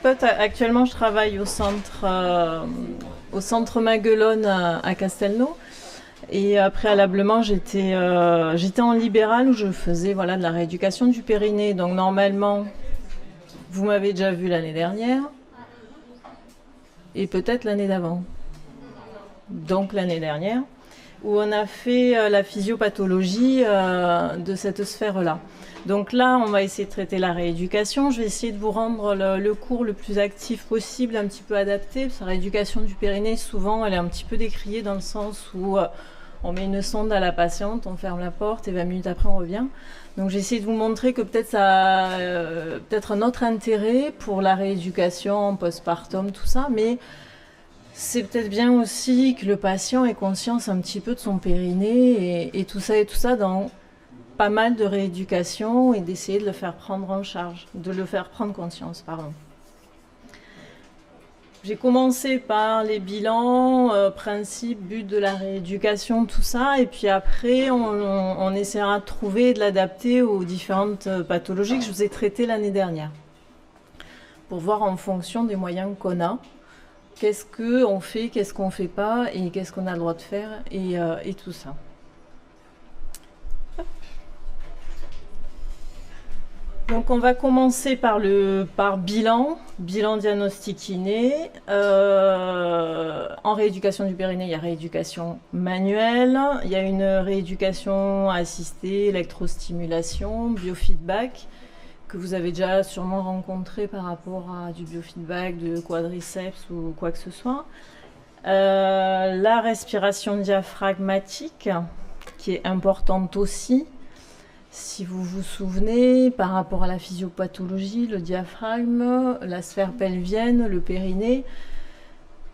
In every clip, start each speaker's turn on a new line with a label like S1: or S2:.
S1: kinésithérapeute. Actuellement, je travaille au centre Maguelone à Castelnau. Et préalablement, j'étais en libéral où je faisais voilà, de la rééducation du périnée. Donc normalement, vous m'avez déjà vu l'année dernière et peut-être l'année d'avant. Donc l'année dernière, où on a fait la physiopathologie de cette sphère-là. Donc là, on va essayer de traiter la rééducation. Je vais essayer de vous rendre le cours le plus actif possible, un petit peu adapté. Parce que la rééducation du périnée, souvent, elle est un petit peu décriée dans le sens où on met une sonde à la patiente, on ferme la porte et 20 minutes après, on revient. Donc j'ai essayé de vous montrer que peut-être ça a peut-être un autre intérêt pour la rééducation, postpartum, tout ça, mais c'est peut-être bien aussi que le patient ait conscience un petit peu de son périnée et tout ça dans pas mal de rééducation et d'essayer de le faire prendre en charge, de le faire prendre conscience, pardon. J'ai commencé par les bilans, principes, buts de la rééducation, tout ça, et puis après on essaiera de trouver et de l'adapter aux différentes pathologies que je vous ai traitées l'année dernière, pour voir en fonction des moyens qu'on a, qu'est-ce qu'on fait, qu'est-ce qu'on fait pas, et qu'est-ce qu'on a le droit de faire, et tout ça. Donc on va commencer par bilan diagnostic kiné. En rééducation du périnée, il y a rééducation manuelle, il y a une rééducation assistée, électrostimulation, biofeedback, que vous avez déjà sûrement rencontré par rapport à du biofeedback de quadriceps ou quoi que ce soit. La respiration diaphragmatique, qui est importante aussi. Si vous vous souvenez, par rapport à la physiopathologie, le diaphragme, la sphère pelvienne, le périnée,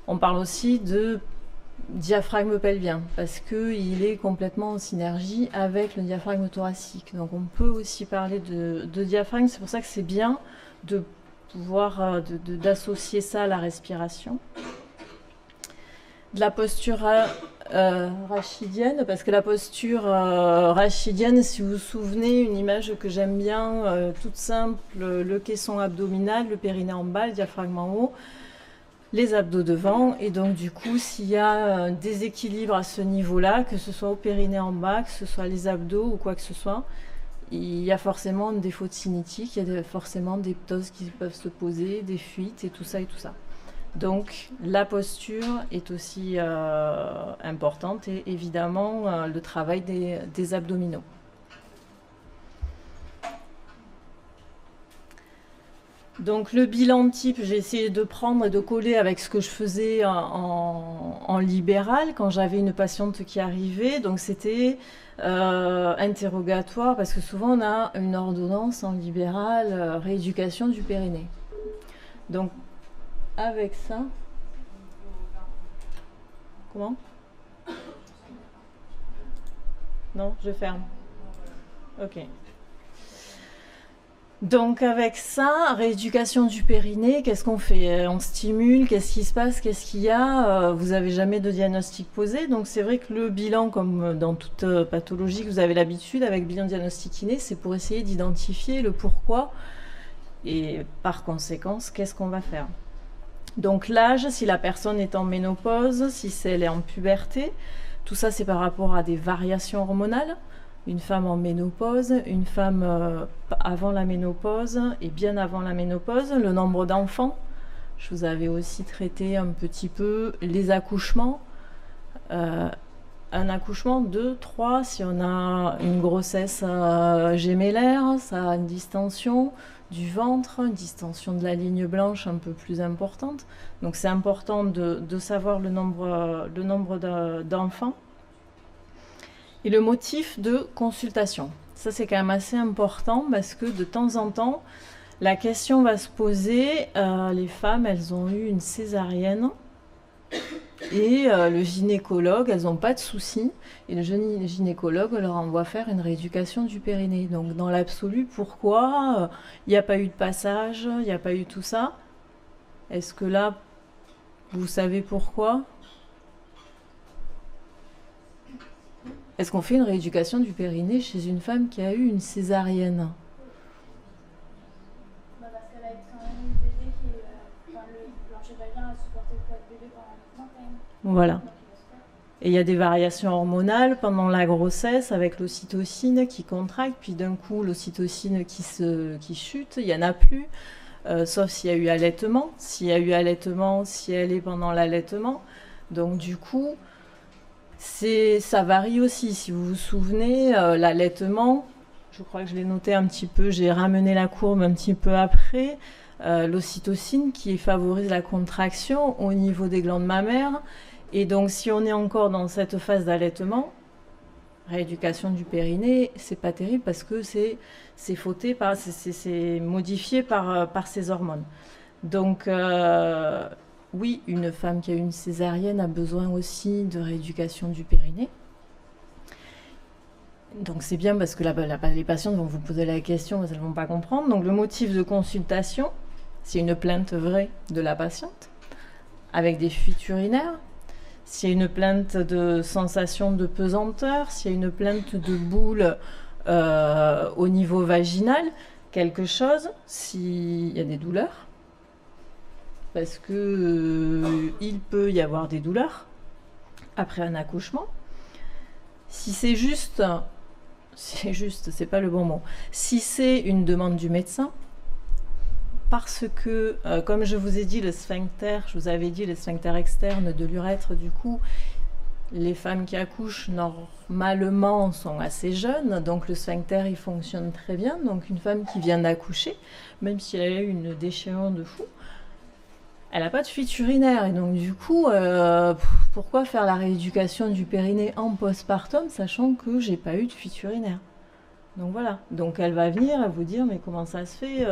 S1: on parle aussi de diaphragme pelvien parce qu'il est complètement en synergie avec le diaphragme thoracique. Donc on peut aussi parler de diaphragme, c'est pour ça que c'est bien de pouvoir d'associer ça à la respiration. De la posture rachidienne, parce que la posture rachidienne, si vous vous souvenez, une image que j'aime bien, toute simple, le caisson abdominal, le périnée en bas, le diaphragme en haut, les abdos devant, et donc du coup, s'il y a un déséquilibre à ce niveau-là, que ce soit au périnée en bas, que ce soit les abdos ou quoi que ce soit, il y a forcément un défaut de cinétique, il y a forcément des ptoses qui peuvent se poser, des fuites et tout ça et tout ça. Donc la posture est aussi importante et évidemment le travail des abdominaux. Donc le bilan type, j'ai essayé de prendre et de coller avec ce que je faisais en libéral quand j'avais une patiente qui arrivait. Donc c'était interrogatoire parce que souvent on a une ordonnance en libéral, rééducation du périnée. Donc avec ça, comment? Non, je ferme. Ok. Donc avec ça, rééducation du périnée, qu'est-ce qu'on fait? On stimule, qu'est-ce qui se passe? Qu'est-ce qu'il y a? Vous n'avez jamais de diagnostic posé, donc c'est vrai que le bilan, comme dans toute pathologie que vous avez l'habitude, avec bilan diagnostic kiné, c'est pour essayer d'identifier le pourquoi et par conséquent, qu'est-ce qu'on va faire? Donc l'âge, si la personne est en ménopause, si elle est en puberté, tout ça c'est par rapport à des variations hormonales. Une femme en ménopause, une femme avant la ménopause et bien avant la ménopause, le nombre d'enfants. Je vous avais aussi traité un petit peu les accouchements. Un accouchement, 2, 3, si on a une grossesse gémellaire, ça a une distension du ventre, une distension de la ligne blanche un peu plus importante. Donc c'est important de savoir le nombre d'enfants. Et le motif de consultation. Ça c'est quand même assez important parce que de temps en temps, la question va se poser, les femmes elles ont eu une césarienne et le gynécologue, elles n'ont pas de soucis, et le gynécologue leur envoie faire une rééducation du périnée. Donc dans l'absolu, pourquoi il n'y a pas eu de passage, il n'y a pas eu tout ça? Est-ce que là, vous savez pourquoi? Est-ce qu'on fait une rééducation du périnée chez une femme qui a eu une césarienne?
S2: Parce qu'elle a quand même eu le bébé qui est tu vas bien à supporter le poids de bébé pendant le temps quand même.
S1: Voilà.
S2: Donc, il va se faire.
S1: Et il y a des variations hormonales pendant la grossesse avec l'ocytocine qui contracte, puis d'un coup l'ocytocine qui chute, il n'y en a plus, sauf s'il y a eu allaitement. S'il y a eu allaitement, si elle est pendant l'allaitement. Donc du coup, ça varie aussi. Si vous vous souvenez, l'allaitement, je crois que je l'ai noté un petit peu, j'ai ramené la courbe un petit peu après, l'ocytocine qui favorise la contraction au niveau des glandes mammaires. Et donc si on est encore dans cette phase d'allaitement, rééducation du périnée, c'est pas terrible parce que c'est fauté, c'est modifié par ces hormones. Donc oui, une femme qui a eu une césarienne a besoin aussi de rééducation du périnée. Donc c'est bien parce que les patientes vont vous poser la question, mais elles ne vont pas comprendre. Donc le motif de consultation, c'est une plainte vraie de la patiente, avec des fuites urinaires. S'il y a une plainte de sensation de pesanteur, s'il y a une plainte de boule au niveau vaginal, quelque chose, s'il y a des douleurs, parce que il peut y avoir des douleurs après un accouchement. Si c'est juste, c'est pas le bon mot. Si c'est une demande du médecin, parce que, comme je vous ai dit, le sphincter externe de l'urètre, du coup, les femmes qui accouchent normalement sont assez jeunes, donc le sphincter il fonctionne très bien. Donc une femme qui vient d'accoucher, même si elle a eu une déchirure de fou, elle n'a pas de fuite urinaire. Et donc du coup, pourquoi faire la rééducation du périnée en postpartum, sachant que j'ai pas eu de fuite urinaire? Donc voilà. Donc elle va venir, elle vous dire, mais comment ça se fait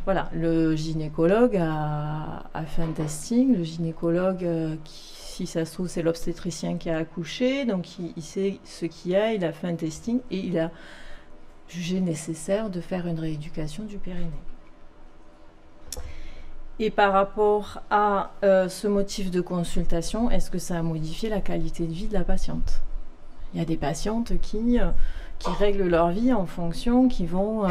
S1: voilà, le gynécologue a fait un testing. Le gynécologue, si ça se trouve, c'est l'obstétricien qui a accouché. Donc, il sait ce qu'il y a. Il a fait un testing et il a jugé nécessaire de faire une rééducation du périnée. Et par rapport à ce motif de consultation, est-ce que ça a modifié la qualité de vie de la patiente? Il y a des patientes qui règlent leur vie en fonction, qui vont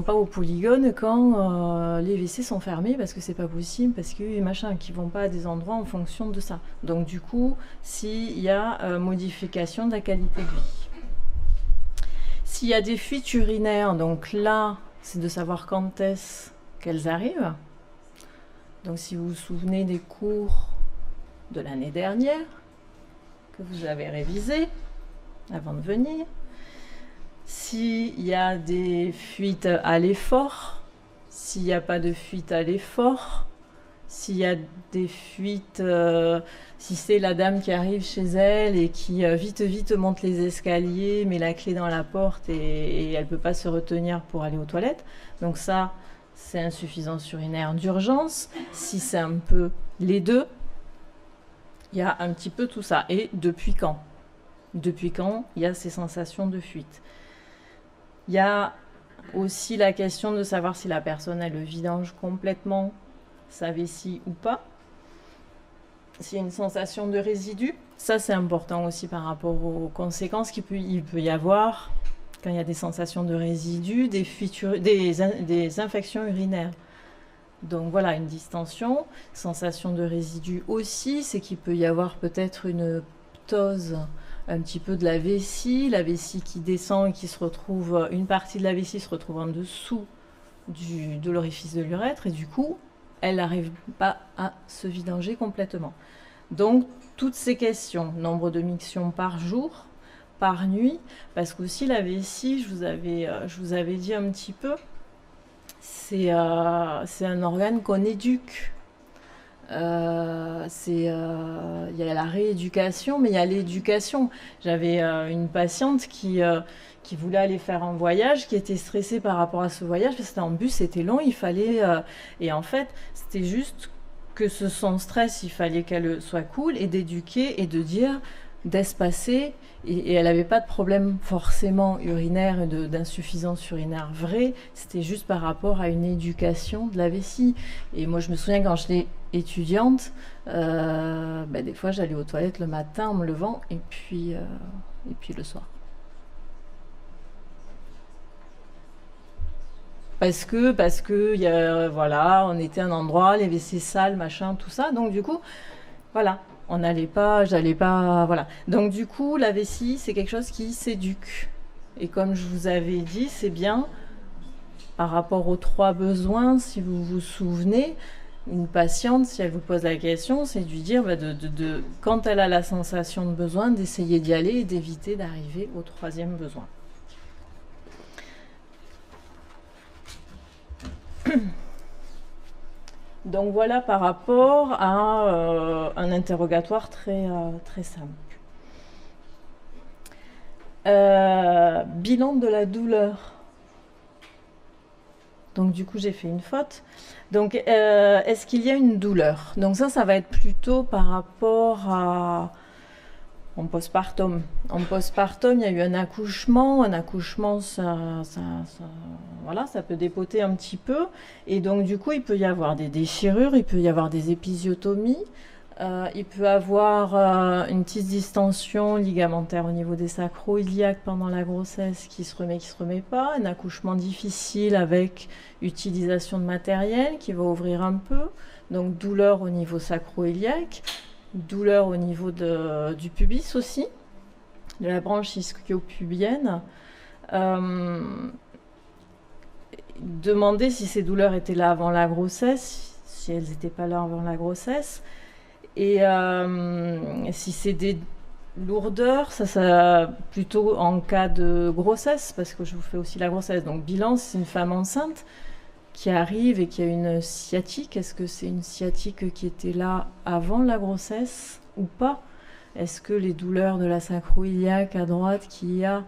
S1: pas au polygone quand les WC sont fermés parce que c'est pas possible, parce que machin, qui vont pas à des endroits en fonction de ça. Donc du coup, s'il y a modification de la qualité de vie. S'il y a des fuites urinaires, donc là, c'est de savoir quand est-ce qu'elles arrivent. Donc si vous vous souvenez des cours de l'année dernière, que vous avez révisé avant de venir, s'il y a des fuites à l'effort, s'il n'y a pas de fuite à l'effort, s'il y a des fuites, si c'est la dame qui arrive chez elle et qui vite monte les escaliers, met la clé dans la porte et elle ne peut pas se retenir pour aller aux toilettes. Donc ça, c'est insuffisance urinaire d'urgence. Si c'est un peu les deux, il y a un petit peu tout ça. Et depuis quand? Depuis quand il y a ces sensations de fuite? Il y a aussi la question de savoir si la personne a le vidange complètement sa vessie ou pas. S'il y a une sensation de résidu, ça c'est important aussi par rapport aux conséquences qu'il peut y avoir quand il y a des sensations de résidus, des infections urinaires. Donc voilà, une distension, sensation de résidu aussi, c'est qu'il peut y avoir peut-être une ptose un petit peu de la vessie qui descend et qui se retrouve, une partie de la vessie se retrouve en dessous de l'orifice de l'urètre et du coup, elle n'arrive pas à se vidanger complètement. Donc, toutes ces questions, nombre de mictions par jour, par nuit, parce qu'aussi la vessie, je vous avais dit un petit peu, c'est un organe qu'on éduque. Il y a la rééducation, mais il y a l'éducation. J'avais une patiente qui voulait aller faire un voyage, qui était stressée par rapport à ce voyage, parce que c'était en bus, c'était long, il fallait... et en fait, c'était juste que son stress, il fallait qu'elle soit cool, et d'éduquer, et de dire, d'espacer, et elle n'avait pas de problème forcément urinaire, d'insuffisance urinaire vraie, c'était juste par rapport à une éducation de la vessie. Et moi, je me souviens quand j'étais étudiante, des fois j'allais aux toilettes le matin en me levant et puis le soir. parce que il y a, voilà, on était à un endroit, les WC sales, machin, tout ça. Donc du coup, voilà, j'allais pas, voilà. Donc du coup, la vessie, c'est quelque chose qui s'éduque. Et comme je vous avais dit, c'est bien par rapport aux 3 besoins, si vous vous souvenez, une patiente, si elle vous pose la question, c'est de lui dire, quand elle a la sensation de besoin, d'essayer d'y aller et d'éviter d'arriver au 3e besoin. Donc voilà par rapport à un interrogatoire très simple. Bilan de la douleur. Donc du coup j'ai fait une faute. Donc est-ce qu'il y a une douleur? Donc ça va être plutôt par rapport à en postpartum. En postpartum, il y a eu un accouchement. Un accouchement, voilà, ça peut dépoter un petit peu. Et donc du coup, il peut y avoir des déchirures, il peut y avoir des épisiotomies. Il peut avoir une petite distension ligamentaire au niveau des sacro-iliaques pendant la grossesse qui se remet pas, un accouchement difficile avec utilisation de matériel qui va ouvrir un peu, donc douleur au niveau sacro-iliaque, douleur au niveau du pubis aussi, de la branche ischio-pubienne. Demander si ces douleurs étaient là avant la grossesse, si elles n'étaient pas là avant la grossesse. Et si c'est des lourdeurs, ça plutôt en cas de grossesse, parce que je vous fais aussi la grossesse. Donc bilan, c'est une femme enceinte qui arrive et qui a une sciatique. Est-ce que c'est une sciatique qui était là avant la grossesse ou pas? Est-ce que les douleurs de la sacro-iliaque à droite qu'il y a,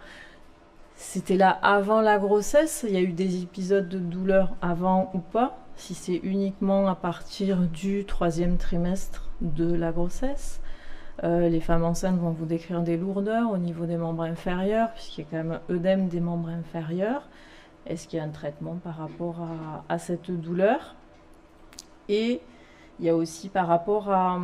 S1: c'était là avant la grossesse? Il y a eu des épisodes de douleur avant ou pas? Si c'est uniquement à partir du 3e trimestre de la grossesse. Les femmes enceintes vont vous décrire des lourdeurs au niveau des membres inférieurs, puisqu'il y a quand même un œdème des membres inférieurs. Est-ce qu'il y a un traitement par rapport à cette douleur? Et il y a aussi par rapport à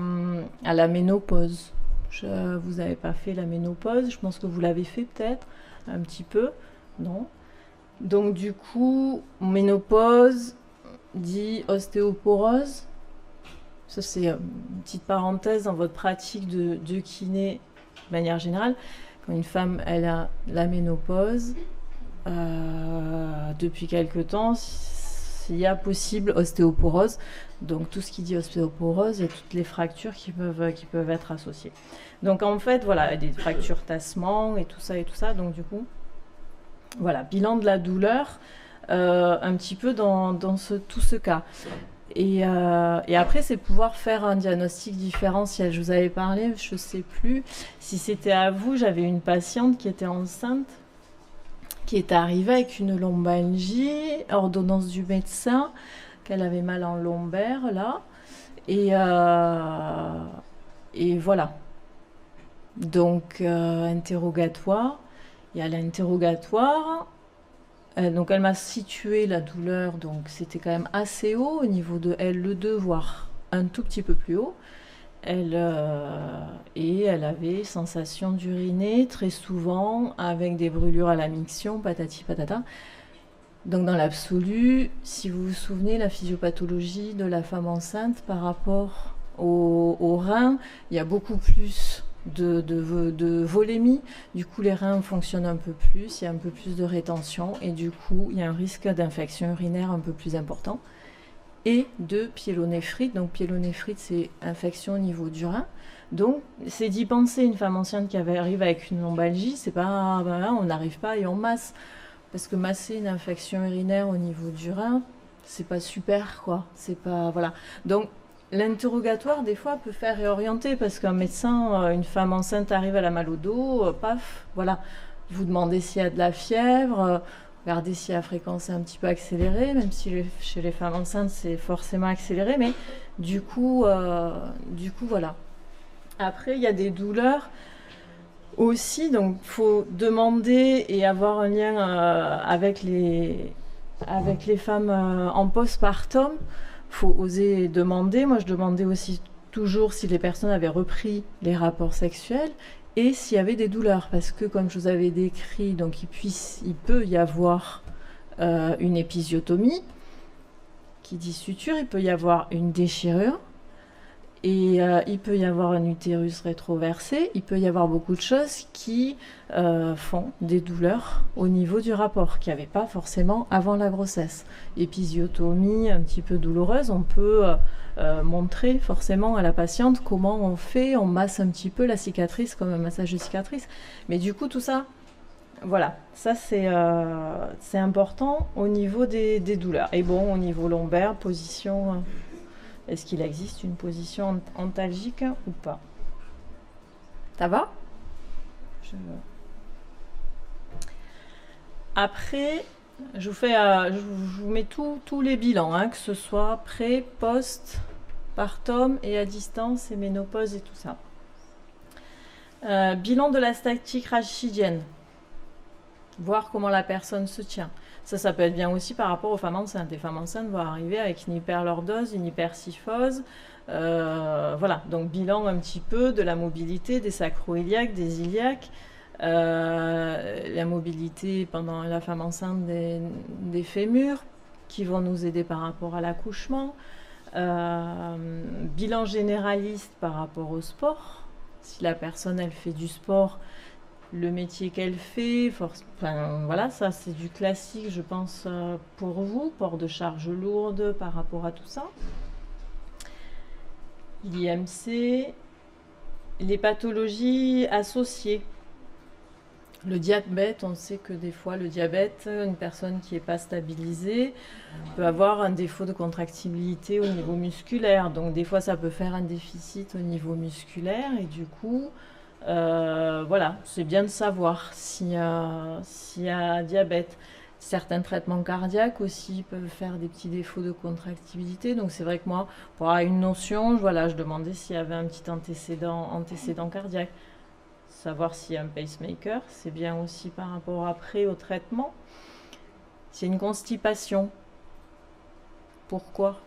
S1: la ménopause. Vous n'avez pas fait la ménopause, je pense que vous l'avez fait peut-être, un petit peu, non? Donc du coup, ménopause dit ostéoporose. Ça, c'est une petite parenthèse dans votre pratique de kiné de manière générale. Quand une femme elle a la ménopause, depuis quelque temps, il y a possible ostéoporose. Donc tout ce qui dit ostéoporose et toutes les fractures qui peuvent être associées. Donc en fait, voilà, des fractures tassement et tout ça. Donc du coup, voilà, bilan de la douleur, un petit peu dans tout ce cas. Et après, c'est pouvoir faire un diagnostic différentiel. Je vous avais parlé, je ne sais plus si c'était à vous, j'avais une patiente qui était enceinte, qui est arrivée avec une lombalgie, ordonnance du médecin, qu'elle avait mal en lombaire, là. Et voilà. Donc, interrogatoire. Il y a l'interrogatoire. Donc elle m'a situé la douleur, donc c'était quand même assez haut au niveau de L2, voire un tout petit peu plus haut. Et elle avait sensation d'uriner très souvent avec des brûlures à la miction, patati patata. Donc dans l'absolu, si vous vous souvenez, la physiopathologie de la femme enceinte par rapport au rein, il y a beaucoup plus de volémie, du coup les reins fonctionnent un peu plus, il y a un peu plus de rétention et du coup il y a un risque d'infection urinaire un peu plus important et de pyélonéphrite. Donc pyélonéphrite, c'est infection au niveau du rein. Donc c'est d'y penser, une femme enceinte qui arrive avec une lombalgie, c'est pas on n'arrive pas et on masse, parce que masser une infection urinaire au niveau du rein, c'est pas super quoi, c'est pas voilà. Donc l'interrogatoire, des fois, peut faire réorienter, parce qu'un médecin, une femme enceinte arrive, elle a mal au dos, paf, voilà. Vous demandez s'il y a de la fièvre, regardez si la fréquence est un petit peu accélérée, même si chez les femmes enceintes, c'est forcément accéléré, mais du coup, voilà. Après, il y a des douleurs aussi, donc il faut demander et avoir un lien avec les femmes en postpartum. Faut oser demander. Moi, je demandais aussi toujours si les personnes avaient repris les rapports sexuels et s'il y avait des douleurs, parce que comme je vous avais décrit, donc il peut y avoir une épisiotomie. Qui dit suture, il peut y avoir une déchirure. Et il peut y avoir un utérus rétroversé, il peut y avoir beaucoup de choses qui font des douleurs au niveau du rapport, qu'il n'y avait pas forcément avant la grossesse. Épisiotomie un petit peu douloureuse, on peut montrer forcément à la patiente comment on fait, on masse un petit peu la cicatrice comme un massage de cicatrice. Mais du coup tout ça, voilà, ça c'est important au niveau des douleurs. Et bon, au niveau lombaire, position... Est-ce qu'il existe une position antalgique ou pas? Ça va? Après, je vous mets tous les bilans, hein, que ce soit pré, post, partum et à distance et ménopause et tout ça. Bilan de la statique rachidienne. Voir comment la personne se tient. Ça peut être bien aussi par rapport aux femmes enceintes. Les femmes enceintes vont arriver avec une hyperlordose, une hypersyphose. Voilà, donc bilan un petit peu de la mobilité des sacro-iliaques, des iliaques. La mobilité pendant la femme enceinte des fémurs qui vont nous aider par rapport à l'accouchement. Bilan généraliste par rapport au sport. Si la personne, elle fait du sport... Le métier qu'elle fait, enfin, voilà, ça c'est du classique, je pense, pour vous, port de charges lourdes par rapport à tout ça. L'IMC, les pathologies associées. Le diabète, on sait que des fois le diabète, une personne qui n'est pas stabilisée peut avoir un défaut de contractibilité au niveau musculaire. Donc des fois ça peut faire un déficit au niveau musculaire et du coup... voilà, c'est bien de savoir s'il y a diabète. Certains traitements cardiaques aussi peuvent faire des petits défauts de contractibilité. Donc c'est vrai que moi, pour avoir une notion, voilà, je demandais s'il y avait un petit antécédent cardiaque. Savoir s'il y a un pacemaker, c'est bien aussi par rapport après au traitement. C'est une constipation. Pourquoi ?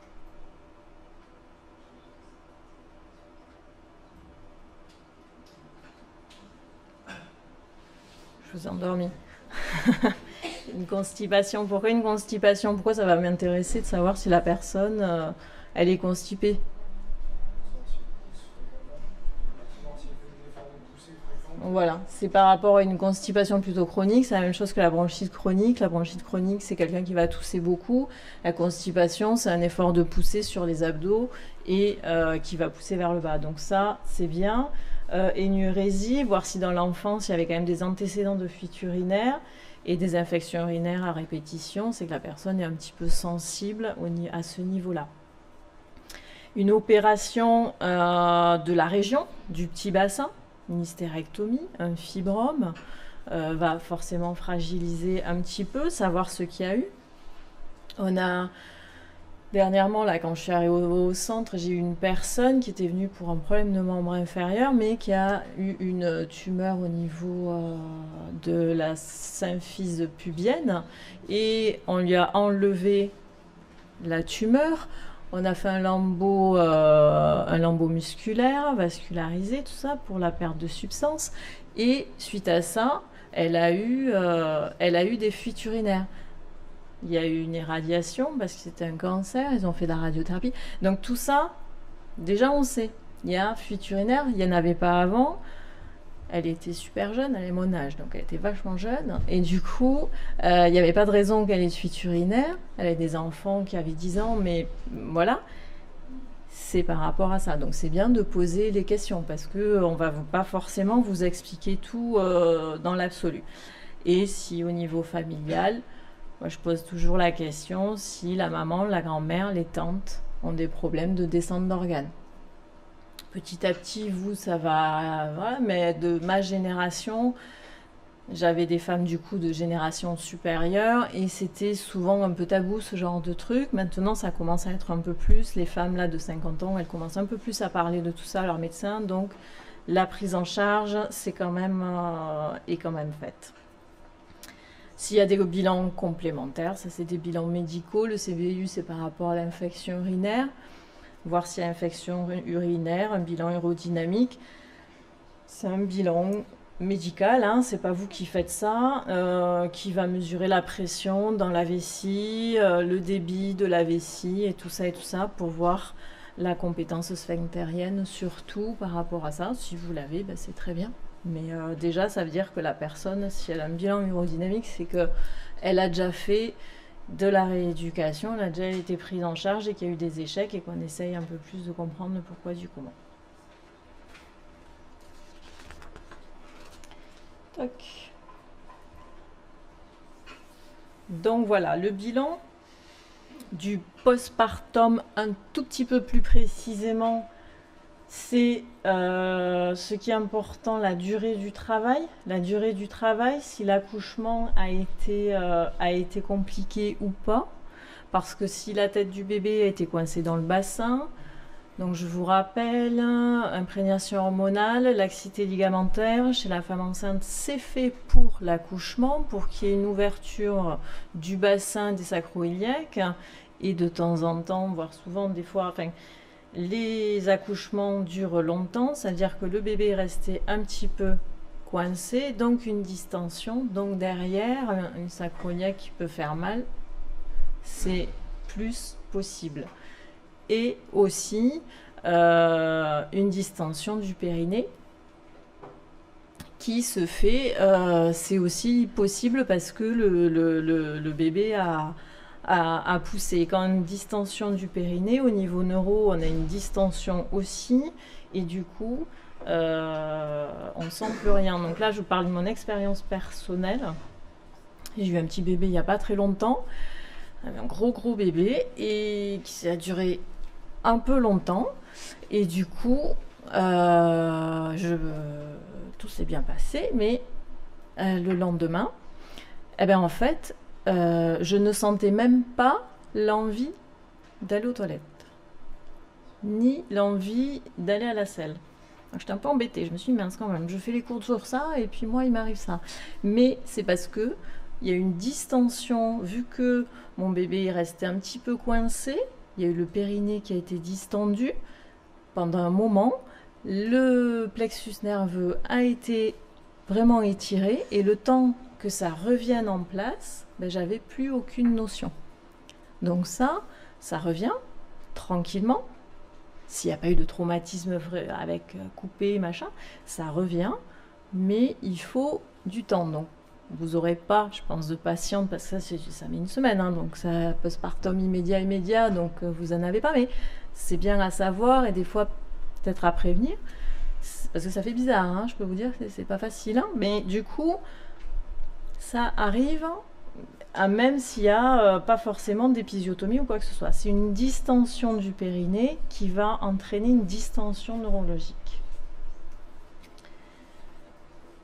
S1: Je vous ai endormi. Une constipation. Pourquoi une constipation? Pourquoi ça va m'intéresser de savoir si la personne, elle est constipée? Voilà, c'est par rapport à une constipation plutôt chronique, c'est la même chose que la bronchite chronique. La bronchite chronique, c'est quelqu'un qui va tousser beaucoup. La constipation, c'est un effort de pousser sur les abdos et qui va pousser vers le bas. Donc ça, c'est bien. Énurésie, voir si dans l'enfance, il y avait quand même des antécédents de fuite urinaire et des infections urinaires à répétition, c'est que la personne est un petit peu sensible à ce niveau-là. Une opération de la région, du petit bassin, une hystérectomie, un fibrome, va forcément fragiliser un petit peu, savoir ce qu'il y a eu. On a dernièrement, là, quand je suis arrivée au centre, j'ai eu une personne qui était venue pour un problème de membre inférieur, mais qui a eu une tumeur au niveau de la symphyse pubienne, et on lui a enlevé la tumeur. On a fait un lambeau musculaire, vascularisé, tout ça, pour la perte de substance. Et suite à ça, elle a eu des fuites urinaires. Il y a eu une irradiation parce que c'était un cancer, ils ont fait de la radiothérapie. Donc tout ça, déjà on sait. Il y a fuite urinaire, il n'y en avait pas avant. Elle était super jeune, elle est mon âge, donc elle était vachement jeune. Et du coup, il n'y avait pas de raison qu'elle ait de fuite urinaire. Elle a des enfants qui avaient 10 ans, mais voilà. C'est par rapport à ça. Donc c'est bien de poser les questions parce qu'on ne va pas forcément vous expliquer tout dans l'absolu. Et si au niveau familial, moi je pose toujours la question si la maman, la grand-mère, les tantes ont des problèmes de descente d'organes. Petit à petit, vous, ça va... Voilà, mais de ma génération, j'avais des femmes du coup de génération supérieure et c'était souvent un peu tabou ce genre de truc. Maintenant, ça commence à être un peu plus. Les femmes là de 50 ans, elles commencent un peu plus à parler de tout ça à leur médecin. Donc, la prise en charge, est quand même faite. S'il y a des bilans complémentaires, ça c'est des bilans médicaux. Le CVU, c'est par rapport à l'infection urinaire. Voir s'il y a infection urinaire, un bilan urodynamique. C'est un bilan médical, hein, c'est pas vous qui faites ça, qui va mesurer la pression dans la vessie, le débit de la vessie et tout ça pour voir la compétence sphinctérienne, surtout par rapport à ça. Si vous l'avez, ben, c'est très bien. Mais déjà, ça veut dire que la personne, si elle a un bilan urodynamique, c'est qu'elle a déjà fait de la rééducation, elle a déjà été prise en charge et qu'il y a eu des échecs et qu'on essaye un peu plus de comprendre le pourquoi du comment. Tac. Donc voilà, le bilan du postpartum un tout petit peu plus précisément, c'est ce qui est important, la durée du travail. La durée du travail, si l'accouchement a été compliqué ou pas. Parce que si la tête du bébé a été coincée dans le bassin, donc je vous rappelle, imprégnation hormonale, laxité ligamentaire, chez la femme enceinte, c'est fait pour l'accouchement, pour qu'il y ait une ouverture du bassin des sacro-iliaques. Et de temps en temps, voire souvent, des fois, enfin, les accouchements durent longtemps, c'est-à-dire que le bébé est resté un petit peu coincé, donc une distension, donc derrière, une sacro-iliaque qui peut faire mal, c'est plus possible. Et aussi une distension du périnée qui se fait, c'est aussi possible parce que le bébé a poussé. Quand une distension du périnée, au niveau neuro, on a une distension aussi, et du coup, on ne sent plus rien. Donc là, je parle de mon expérience personnelle. J'ai eu un petit bébé il n'y a pas très longtemps, un gros bébé, et qui a duré un peu longtemps, et du coup tout s'est bien passé, mais le lendemain, eh ben en fait je ne sentais même pas l'envie d'aller aux toilettes, ni l'envie d'aller à la selle. Donc, j'étais un peu embêtée, je me suis dit mince quand même, je fais les cours sur ça, et puis moi il m'arrive ça. Mais c'est parce que il y a une distension, vu que mon bébé est resté un petit peu coincé, il y a eu le périnée qui a été distendu pendant un moment, le plexus nerveux a été vraiment étiré, et le temps que ça revienne en place, ben, j'avais plus aucune notion. Donc ça revient tranquillement. S'il n'y a pas eu de traumatisme avec coupé, machin, ça revient, mais il faut du temps. Donc vous n'aurez pas, je pense, de patiente, parce que ça met une semaine, hein, donc ça postpartum immédiat, donc vous n'en avez pas, mais c'est bien à savoir, et des fois peut-être à prévenir, parce que ça fait bizarre, hein, je peux vous dire que c'est pas facile, hein, mais du coup, ça arrive, même s'il n'y a pas forcément d'épisiotomie ou quoi que ce soit. C'est une distension du périnée qui va entraîner une distension neurologique.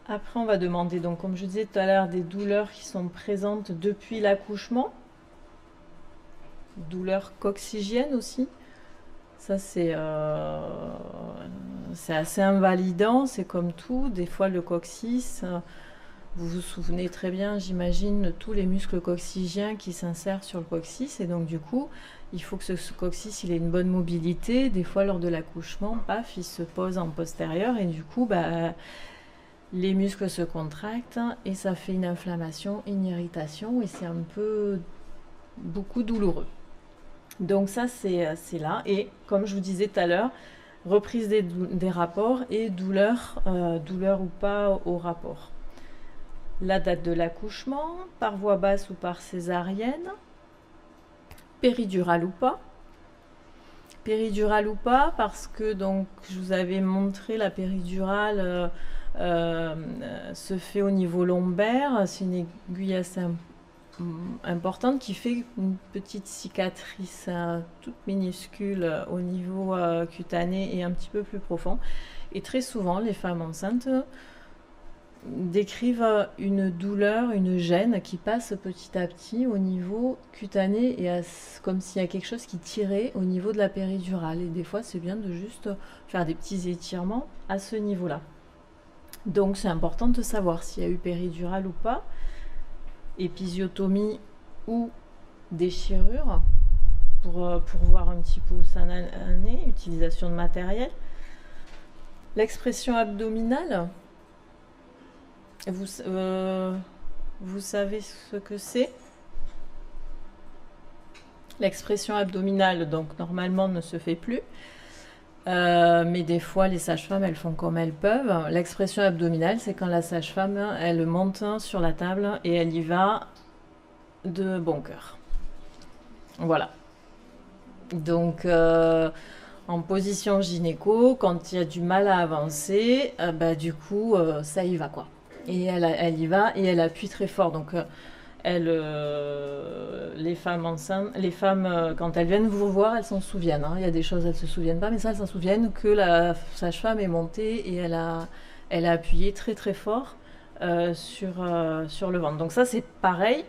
S1: Après, on va demander, donc, comme je disais tout à l'heure, des douleurs qui sont présentes depuis l'accouchement. Douleurs coccygiennes aussi. Ça, c'est assez invalidant, c'est comme tout. Des fois, le coccyx, vous vous souvenez très bien, j'imagine, de tous les muscles coccygiens qui s'insèrent sur le coccyx. Et donc, du coup, il faut que ce coccyx il ait une bonne mobilité. Des fois, lors de l'accouchement, paf, il se pose en postérieur. Et du coup, les muscles se contractent et ça fait une inflammation, une irritation, et c'est un peu beaucoup douloureux. Donc ça, c'est là. Et comme je vous disais tout à l'heure, reprise des rapports et douleur ou pas au rapport. La date de l'accouchement, par voie basse ou par césarienne, péridurale ou pas. Péridurale ou pas, parce que donc je vous avais montré la péridurale se fait au niveau lombaire. C'est une aiguille assez importante qui fait une petite cicatrice toute minuscule au niveau cutané et un petit peu plus profond. Et très souvent, les femmes enceintes décrivent une douleur, une gêne qui passe petit à petit au niveau cutané, et comme s'il y a quelque chose qui tirait au niveau de la péridurale. Et des fois, c'est bien de juste faire des petits étirements à ce niveau-là. Donc c'est important de savoir s'il y a eu péridurale ou pas, épisiotomie ou déchirure, pour voir un petit peu où ça en est, utilisation de matériel. L'expression abdominale, Vous, vous savez ce que c'est? L'expression abdominale, donc normalement ne se fait plus. Mais des fois, les sages-femmes, elles font comme elles peuvent. L'expression abdominale, c'est quand la sage-femme, elle monte sur la table et elle y va de bon cœur. Voilà. Donc, en position gynéco, quand il y a du mal à avancer, bah, du coup, ça y va, quoi. Et elle y va et elle appuie très fort. Donc, les femmes enceintes, les femmes, quand elles viennent vous voir, elles s'en souviennent, hein. Il y a des choses, elles ne se souviennent pas, mais ça, elles s'en souviennent que la sage-femme est montée et elle a appuyé très très fort sur le ventre. Donc ça, c'est pareil.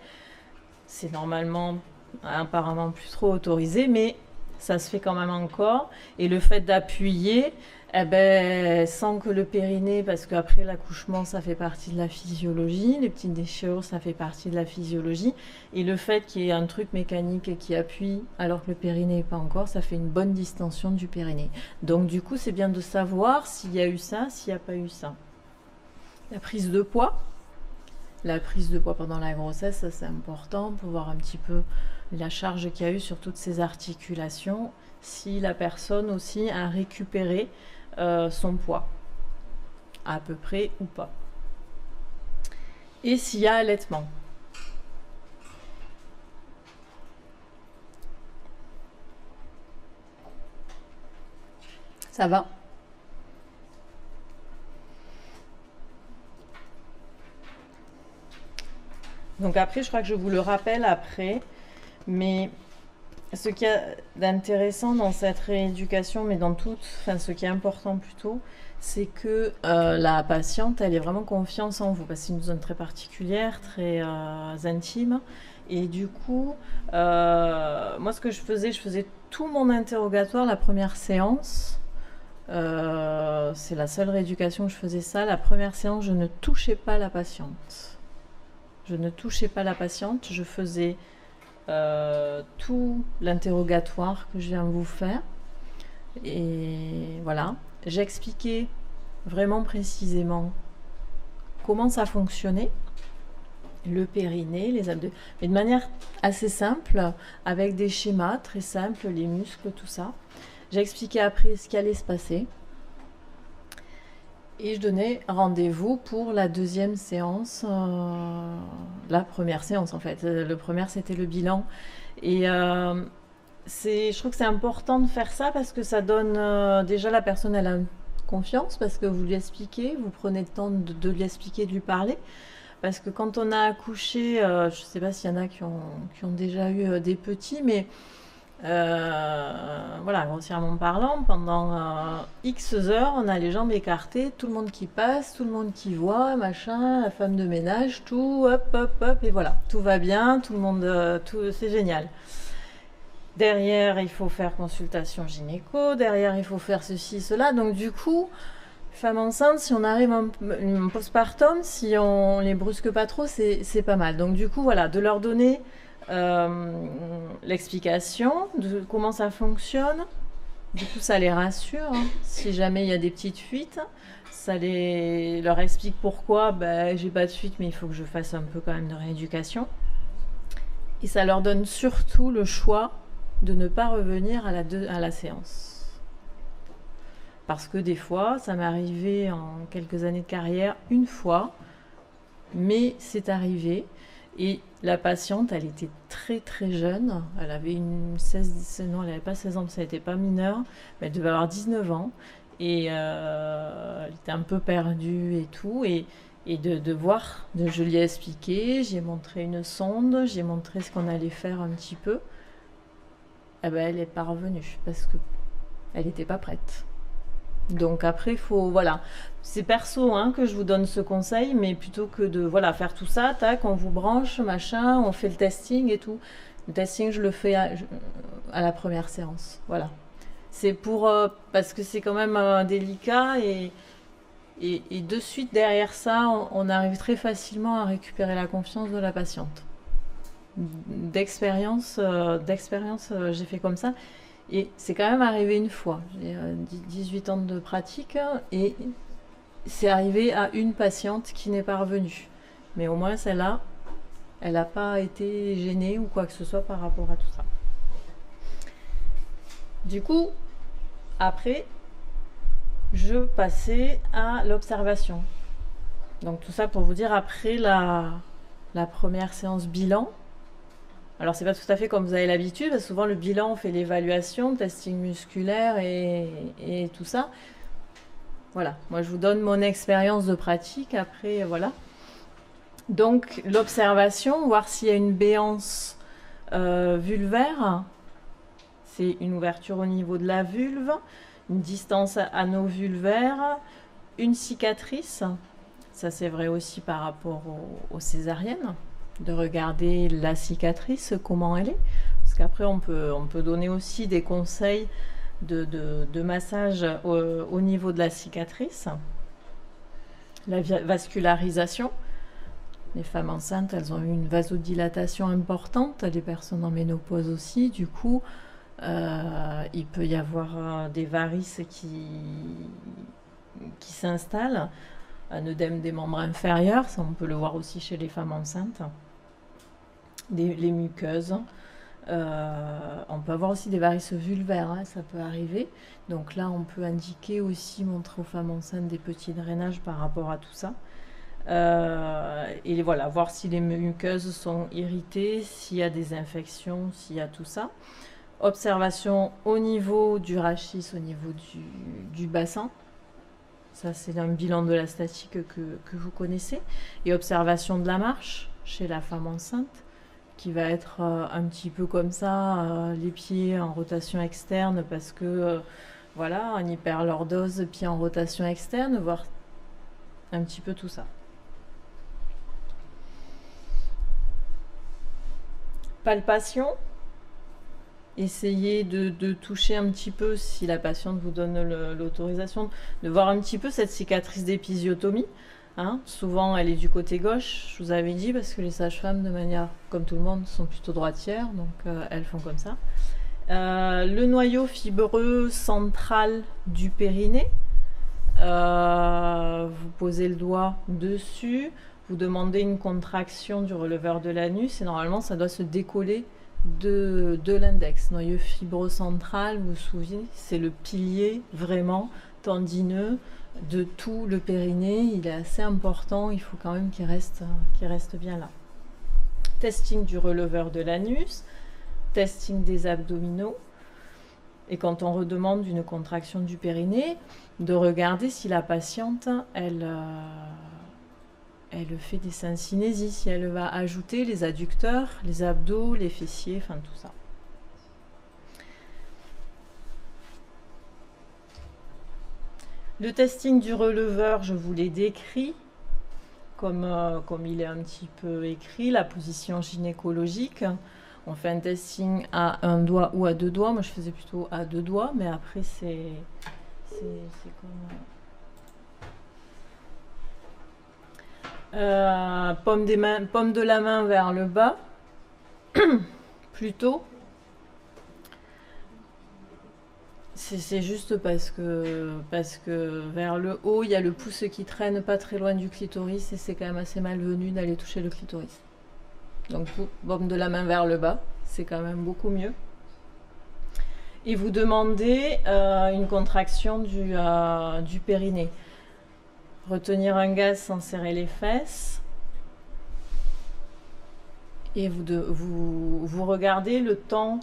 S1: C'est normalement, apparemment, plus trop autorisé, mais ça se fait quand même encore. Et le fait d'appuyer, eh ben, sans que le périnée, parce qu'après l'accouchement, ça fait partie de la physiologie, les petites déchirures, ça fait partie de la physiologie, et le fait qu'il y ait un truc mécanique qui appuie alors que le périnée n'est pas encore, ça fait une bonne distension du périnée. Donc du coup, c'est bien de savoir s'il y a eu ça, s'il n'y a pas eu ça. La prise de poids. La prise de poids pendant la grossesse, ça c'est important pour voir un petit peu la charge qu'il y a eu sur toutes ces articulations, si la personne aussi a récupéré son poids, à peu près ou pas. Et s'il y a allaitement. Ça va? Donc après, je crois que je vous le rappelle après, mais ce qui est d'intéressant dans cette rééducation, mais dans toute, enfin ce qui est important plutôt, c'est que la patiente, elle ait vraiment confiance en vous, parce que c'est une zone très particulière, très intime. Et du coup, moi ce que je faisais tout mon interrogatoire la première séance. C'est la seule rééducation que je faisais ça. La première séance, je ne touchais pas la patiente. Je ne touchais pas la patiente, je faisais tout l'interrogatoire que je viens de vous faire. Et voilà, j'expliquais vraiment précisément comment ça fonctionnait, le périnée, les abdos, mais de manière assez simple, avec des schémas très simples, les muscles, tout ça. J'expliquais après ce qui allait se passer. Et je donnais rendez-vous pour la deuxième séance, la première séance en fait. Le premier c'était le bilan. Et je trouve que c'est important de faire ça parce que ça donne déjà la personne elle a confiance parce que vous lui expliquez, vous prenez le temps de lui expliquer, de lui parler. Parce que quand on a accouché, je ne sais pas s'il y en a qui ont déjà eu des petits, mais voilà, grossièrement parlant, pendant X heures, on a les jambes écartées, tout le monde qui passe, tout le monde qui voit, machin, la femme de ménage, tout, hop, hop, hop, et voilà, tout va bien, tout le monde, c'est génial. Derrière, il faut faire consultation gynéco, derrière, il faut faire ceci, cela, donc du coup, femme enceinte, si on arrive en postpartum, si on les brusque pas trop, c'est pas mal. Donc du coup, voilà, de leur donner l'explication de comment ça fonctionne. Du coup, ça les rassure. Hein. Si jamais il y a des petites fuites, ça leur explique pourquoi j'ai pas de fuite, mais il faut que je fasse un peu quand même de rééducation. Et ça leur donne surtout le choix de ne pas revenir à la séance. Parce que des fois, ça m'est arrivé en quelques années de carrière, une fois, mais c'est arrivé. Et la patiente, elle était très très jeune. Elle avait non, elle n'avait pas 16 ans, ça n'était pas mineure. Mais elle devait avoir 19 ans. Et elle était un peu perdue et tout. Et de voir, je lui ai expliqué, j'ai montré une sonde, j'ai montré ce qu'on allait faire un petit peu. Elle n'est pas revenue parce qu'elle n'était pas prête. Donc après, voilà, c'est perso hein, que je vous donne ce conseil, mais plutôt que de faire tout ça, tac, on vous branche, machin, on fait le testing et tout. Le testing, je le fais à la première séance, voilà. C'est parce que c'est quand même délicat et de suite derrière ça, on arrive très facilement à récupérer la confiance de la patiente. D'expérience, j'ai fait comme ça. Et c'est quand même arrivé une fois. J'ai 18 ans de pratique et c'est arrivé à une patiente qui n'est pas revenue. Mais au moins celle-là, elle n'a pas été gênée ou quoi que ce soit par rapport à tout ça. Du coup, après, je passais à l'observation. Donc tout ça pour vous dire, après la première séance bilan, alors c'est pas tout à fait comme vous avez l'habitude, parce que souvent le bilan, on fait l'évaluation, testing musculaire et tout ça. Voilà, moi je vous donne mon expérience de pratique, après voilà. Donc l'observation, voir s'il y a une béance vulvaire, c'est une ouverture au niveau de la vulve, une distance anovulvaire, une cicatrice, ça c'est vrai aussi par rapport aux césariennes, de regarder la cicatrice, comment elle est, parce qu'après on peut donner aussi des conseils de massage au niveau de la cicatrice. La vascularisation, les femmes enceintes, elles ont eu une vasodilatation importante, les personnes en ménopause aussi, du coup il peut y avoir des varices qui s'installent, un œdème des membres inférieurs, ça on peut le voir aussi chez les femmes enceintes, les muqueuses. On peut avoir aussi des varices vulvaires, hein, ça peut arriver. Donc là, on peut indiquer aussi, montrer aux femmes enceintes des petits drainages par rapport à tout ça. Et voilà, voir si les muqueuses sont irritées, s'il y a des infections, s'il y a tout ça. Observation au niveau du rachis, au niveau du bassin. Ça, c'est un bilan de la statique que vous connaissez. Et observation de la marche chez la femme enceinte, qui va être un petit peu comme ça, les pieds en rotation externe, parce que voilà, en hyperlordose, pieds en rotation externe, voir un petit peu tout ça. Palpation. Essayez de toucher un petit peu, si la patiente vous donne l'autorisation, de voir un petit peu cette cicatrice d'épisiotomie. Hein, souvent, elle est du côté gauche, je vous avais dit, parce que les sages-femmes, de manière comme tout le monde, sont plutôt droitières, donc elles font comme ça. Le noyau fibreux central du périnée, vous posez le doigt dessus, vous demandez une contraction du releveur de l'anus, et normalement, ça doit se décoller de l'index. Noyau fibreux central, vous vous souvenez, c'est le pilier vraiment tendineux de tout le périnée. Il est assez important, il faut quand même qu'il reste bien là. Testing du releveur de l'anus, testing des abdominaux, et quand on redemande une contraction du périnée, de regarder si la patiente elle fait des syncinésies, si elle va ajouter les adducteurs, les abdos, les fessiers, enfin tout ça. Le testing du releveur, je vous l'ai décrit, comme il est un petit peu écrit, la position gynécologique. On fait un testing à un doigt ou à deux doigts. Moi, je faisais plutôt à deux doigts, mais après, c'est comme... paume de la main vers le bas, plutôt. C'est juste parce que vers le haut, il y a le pouce qui traîne pas très loin du clitoris et c'est quand même assez malvenu d'aller toucher le clitoris. Donc, paume de la main vers le bas, c'est quand même beaucoup mieux. Et vous demandez une contraction du périnée. Retenir un gaz sans serrer les fesses. Et vous regardez le temps.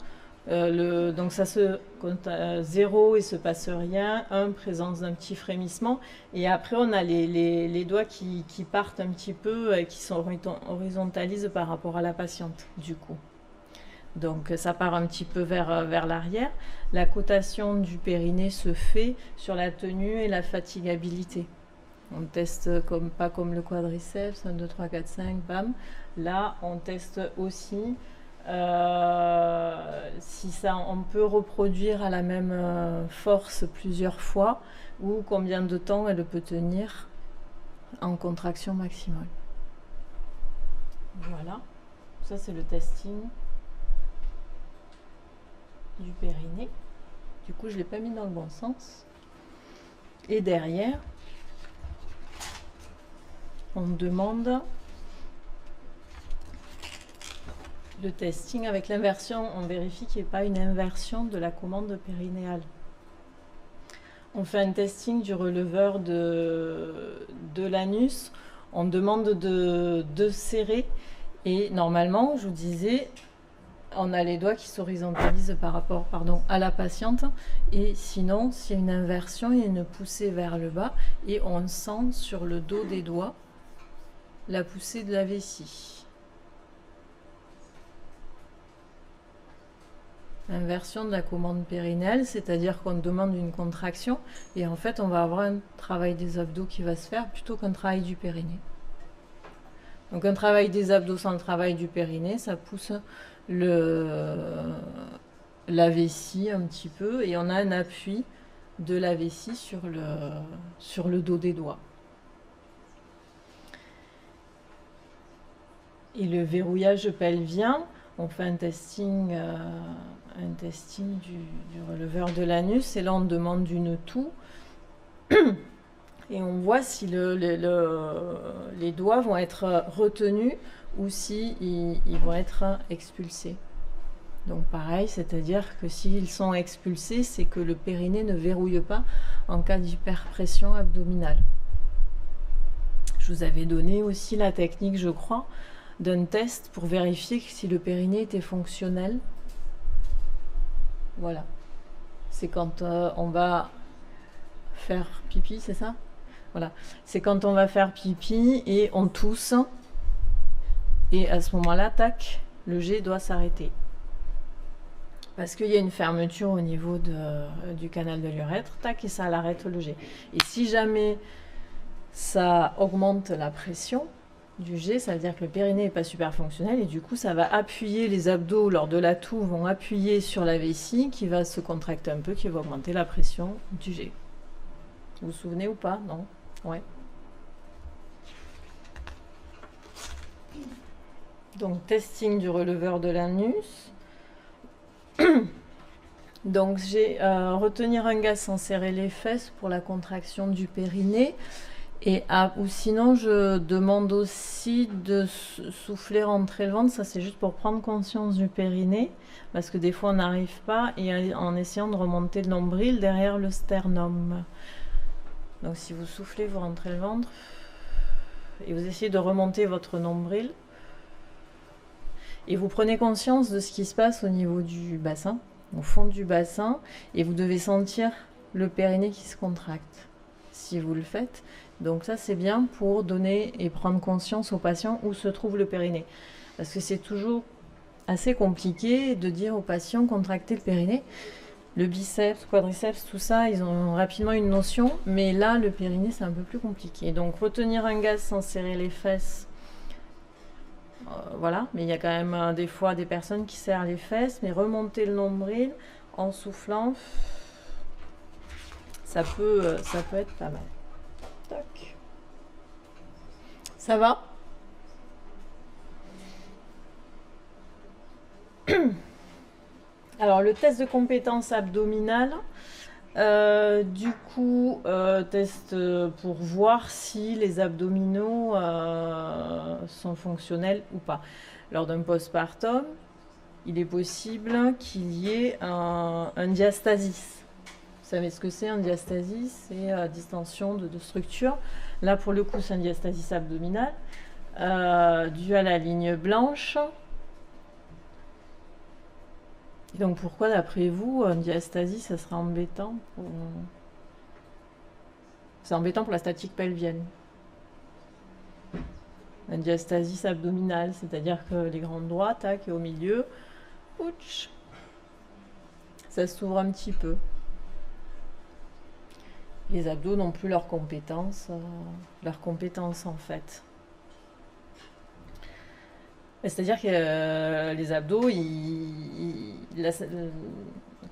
S1: Donc ça se compte à 0 et se passe rien. 1, présence d'un petit frémissement. Et après, on a les doigts qui partent un petit peu et qui sont horizontalisés par rapport à la patiente, du coup. Donc ça part un petit peu vers l'arrière. La cotation du périnée se fait sur la tenue et la fatigabilité. On teste pas comme le quadriceps, 1, 2, 3, 4, 5, bam. Là, on teste aussi si on peut reproduire à la même force plusieurs fois ou combien de temps elle peut tenir en contraction maximale. Voilà, ça c'est le testing du périnée. Du coup, je ne l'ai pas mis dans le bon sens. Et derrière, on demande le testing avec l'inversion. On vérifie qu'il n'y ait pas une inversion de la commande périnéale. On fait un testing du releveur de l'anus. On demande de serrer. Et normalement, je vous disais, on a les doigts qui s'horizontalisent par rapport à la patiente. Et sinon, s'il y a une inversion, il y a une poussée vers le bas. Et on sent sur le dos des doigts la poussée de la vessie. Inversion de la commande périnéale, c'est-à-dire qu'on demande une contraction et en fait on va avoir un travail des abdos qui va se faire plutôt qu'un travail du périnée. Donc un travail des abdos sans le travail du périnée, ça pousse la vessie un petit peu et on a un appui de la vessie sur le dos des doigts. Et le verrouillage pelvien, on fait un testing du releveur de l'anus et là on demande une toux et on voit si les doigts vont être retenus ou si ils vont être expulsés. Donc pareil, c'est-à-dire que s'ils sont expulsés, c'est que le périnée ne verrouille pas en cas d'hyperpression abdominale. Je vous avais donné aussi la technique, je crois, d'un test pour vérifier si le périnée était fonctionnel. Voilà. C'est quand on va faire pipi, c'est ça? Voilà. C'est quand on va faire pipi et on tousse. Et à ce moment-là, tac, le jet doit s'arrêter. Parce qu'il y a une fermeture au niveau du canal de l'urètre, tac, et ça l'arrête le jet. Et si jamais ça augmente la pression du jet, ça veut dire que le périnée n'est pas super fonctionnel et du coup ça va appuyer les abdos lors de la toux, vont appuyer sur la vessie qui va se contracter un peu, qui va augmenter la pression du jet. Vous vous souvenez ou pas? Non? Ouais. Donc testing du releveur de l'anus. Donc j'ai retenir un gaz sans serrer les fesses pour la contraction du périnée. Ou sinon, je demande aussi de souffler, rentrer le ventre. Ça, c'est juste pour prendre conscience du périnée. Parce que des fois, on n'arrive pas. Et en essayant de remonter le nombril derrière le sternum. Donc, si vous soufflez, vous rentrez le ventre. Et vous essayez de remonter votre nombril. Et vous prenez conscience de ce qui se passe au niveau du bassin. Au fond du bassin. Et vous devez sentir le périnée qui se contracte. Si vous le faites. Donc ça, c'est bien pour donner et prendre conscience aux patients où se trouve le périnée. Parce que c'est toujours assez compliqué de dire aux patients contracter le périnée. Le biceps, quadriceps, tout ça, ils ont rapidement une notion. Mais là, le périnée, c'est un peu plus compliqué. Donc retenir un gaz sans serrer les fesses. Voilà, mais il y a quand même des fois des personnes qui serrent les fesses. Mais remonter le nombril en soufflant, ça peut être pas mal. Tac. Ça va? Alors le test de compétence abdominale, du coup, test pour voir si les abdominaux sont fonctionnels ou pas. Lors d'un postpartum, il est possible qu'il y ait un diastasis. Vous savez ce que c'est un diastasis? C'est distension de structure. Là, pour le coup, c'est un diastasis abdominal dû à la ligne blanche. Et donc, pourquoi, d'après vous, un diastasis, ça sera embêtant C'est embêtant pour la statique pelvienne. Un diastasis abdominal, c'est-à-dire que les grandes droites, tac, et au milieu, ouch, ça s'ouvre un petit peu. Les abdos n'ont plus leur compétence en fait. C'est-à-dire que les abdos,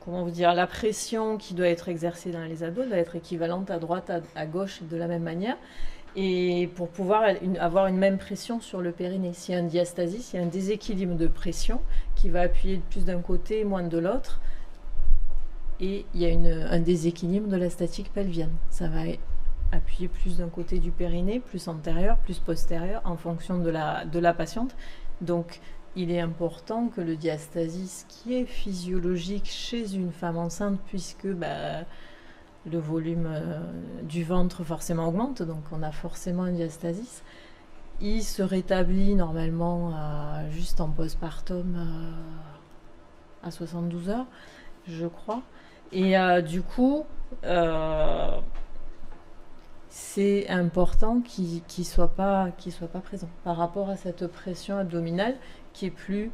S1: comment vous dire, la pression qui doit être exercée dans les abdos doit être équivalente à droite, à gauche de la même manière. Et pour pouvoir avoir une même pression sur le périnée. S'il y a un diastasis, il y a un déséquilibre de pression qui va appuyer plus d'un côté et moins de l'autre. Et il y a un déséquilibre de la statique pelvienne. Ça va appuyer plus d'un côté du périnée, plus antérieur, plus postérieur, en fonction de la patiente. Donc, il est important que le diastasis qui est physiologique chez une femme enceinte, puisque le volume du ventre forcément augmente, donc on a forcément un diastasis, il se rétablit normalement juste en postpartum à 72 heures, je crois. Et du coup, c'est important qu'il ne soit pas présent par rapport à cette pression abdominale qui est plus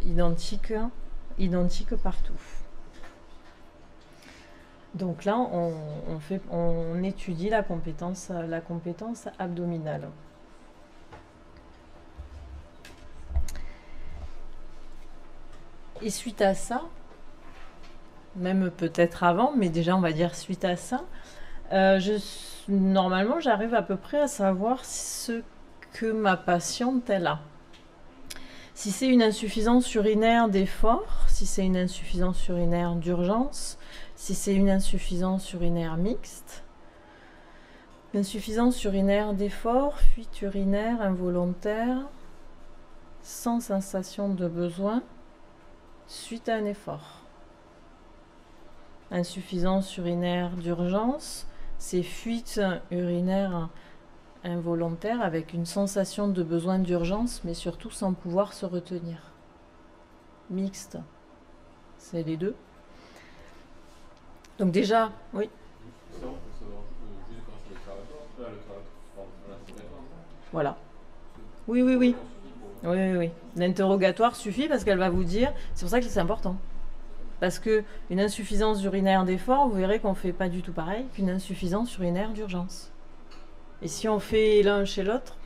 S1: identique partout. Donc là, on étudie la compétence abdominale. Et suite à ça, même peut-être avant, mais déjà on va dire suite à ça, normalement j'arrive à peu près à savoir ce que ma patiente elle a. Si c'est une insuffisance urinaire d'effort, si c'est une insuffisance urinaire d'urgence, si c'est une insuffisance urinaire mixte, insuffisance urinaire d'effort, fuite urinaire involontaire, sans sensation de besoin, suite à un effort. Insuffisance urinaire d'urgence, c'est fuite urinaire involontaire avec une sensation de besoin d'urgence, mais surtout sans pouvoir se retenir. Mixte, c'est les deux. Donc déjà, oui. Voilà. Oui. Oui. L'interrogatoire suffit parce qu'elle va vous dire, c'est pour ça que c'est important. Parce qu'une insuffisance urinaire d'effort, vous verrez qu'on ne fait pas du tout pareil qu'une insuffisance urinaire d'urgence. Et si on fait l'un chez l'autre,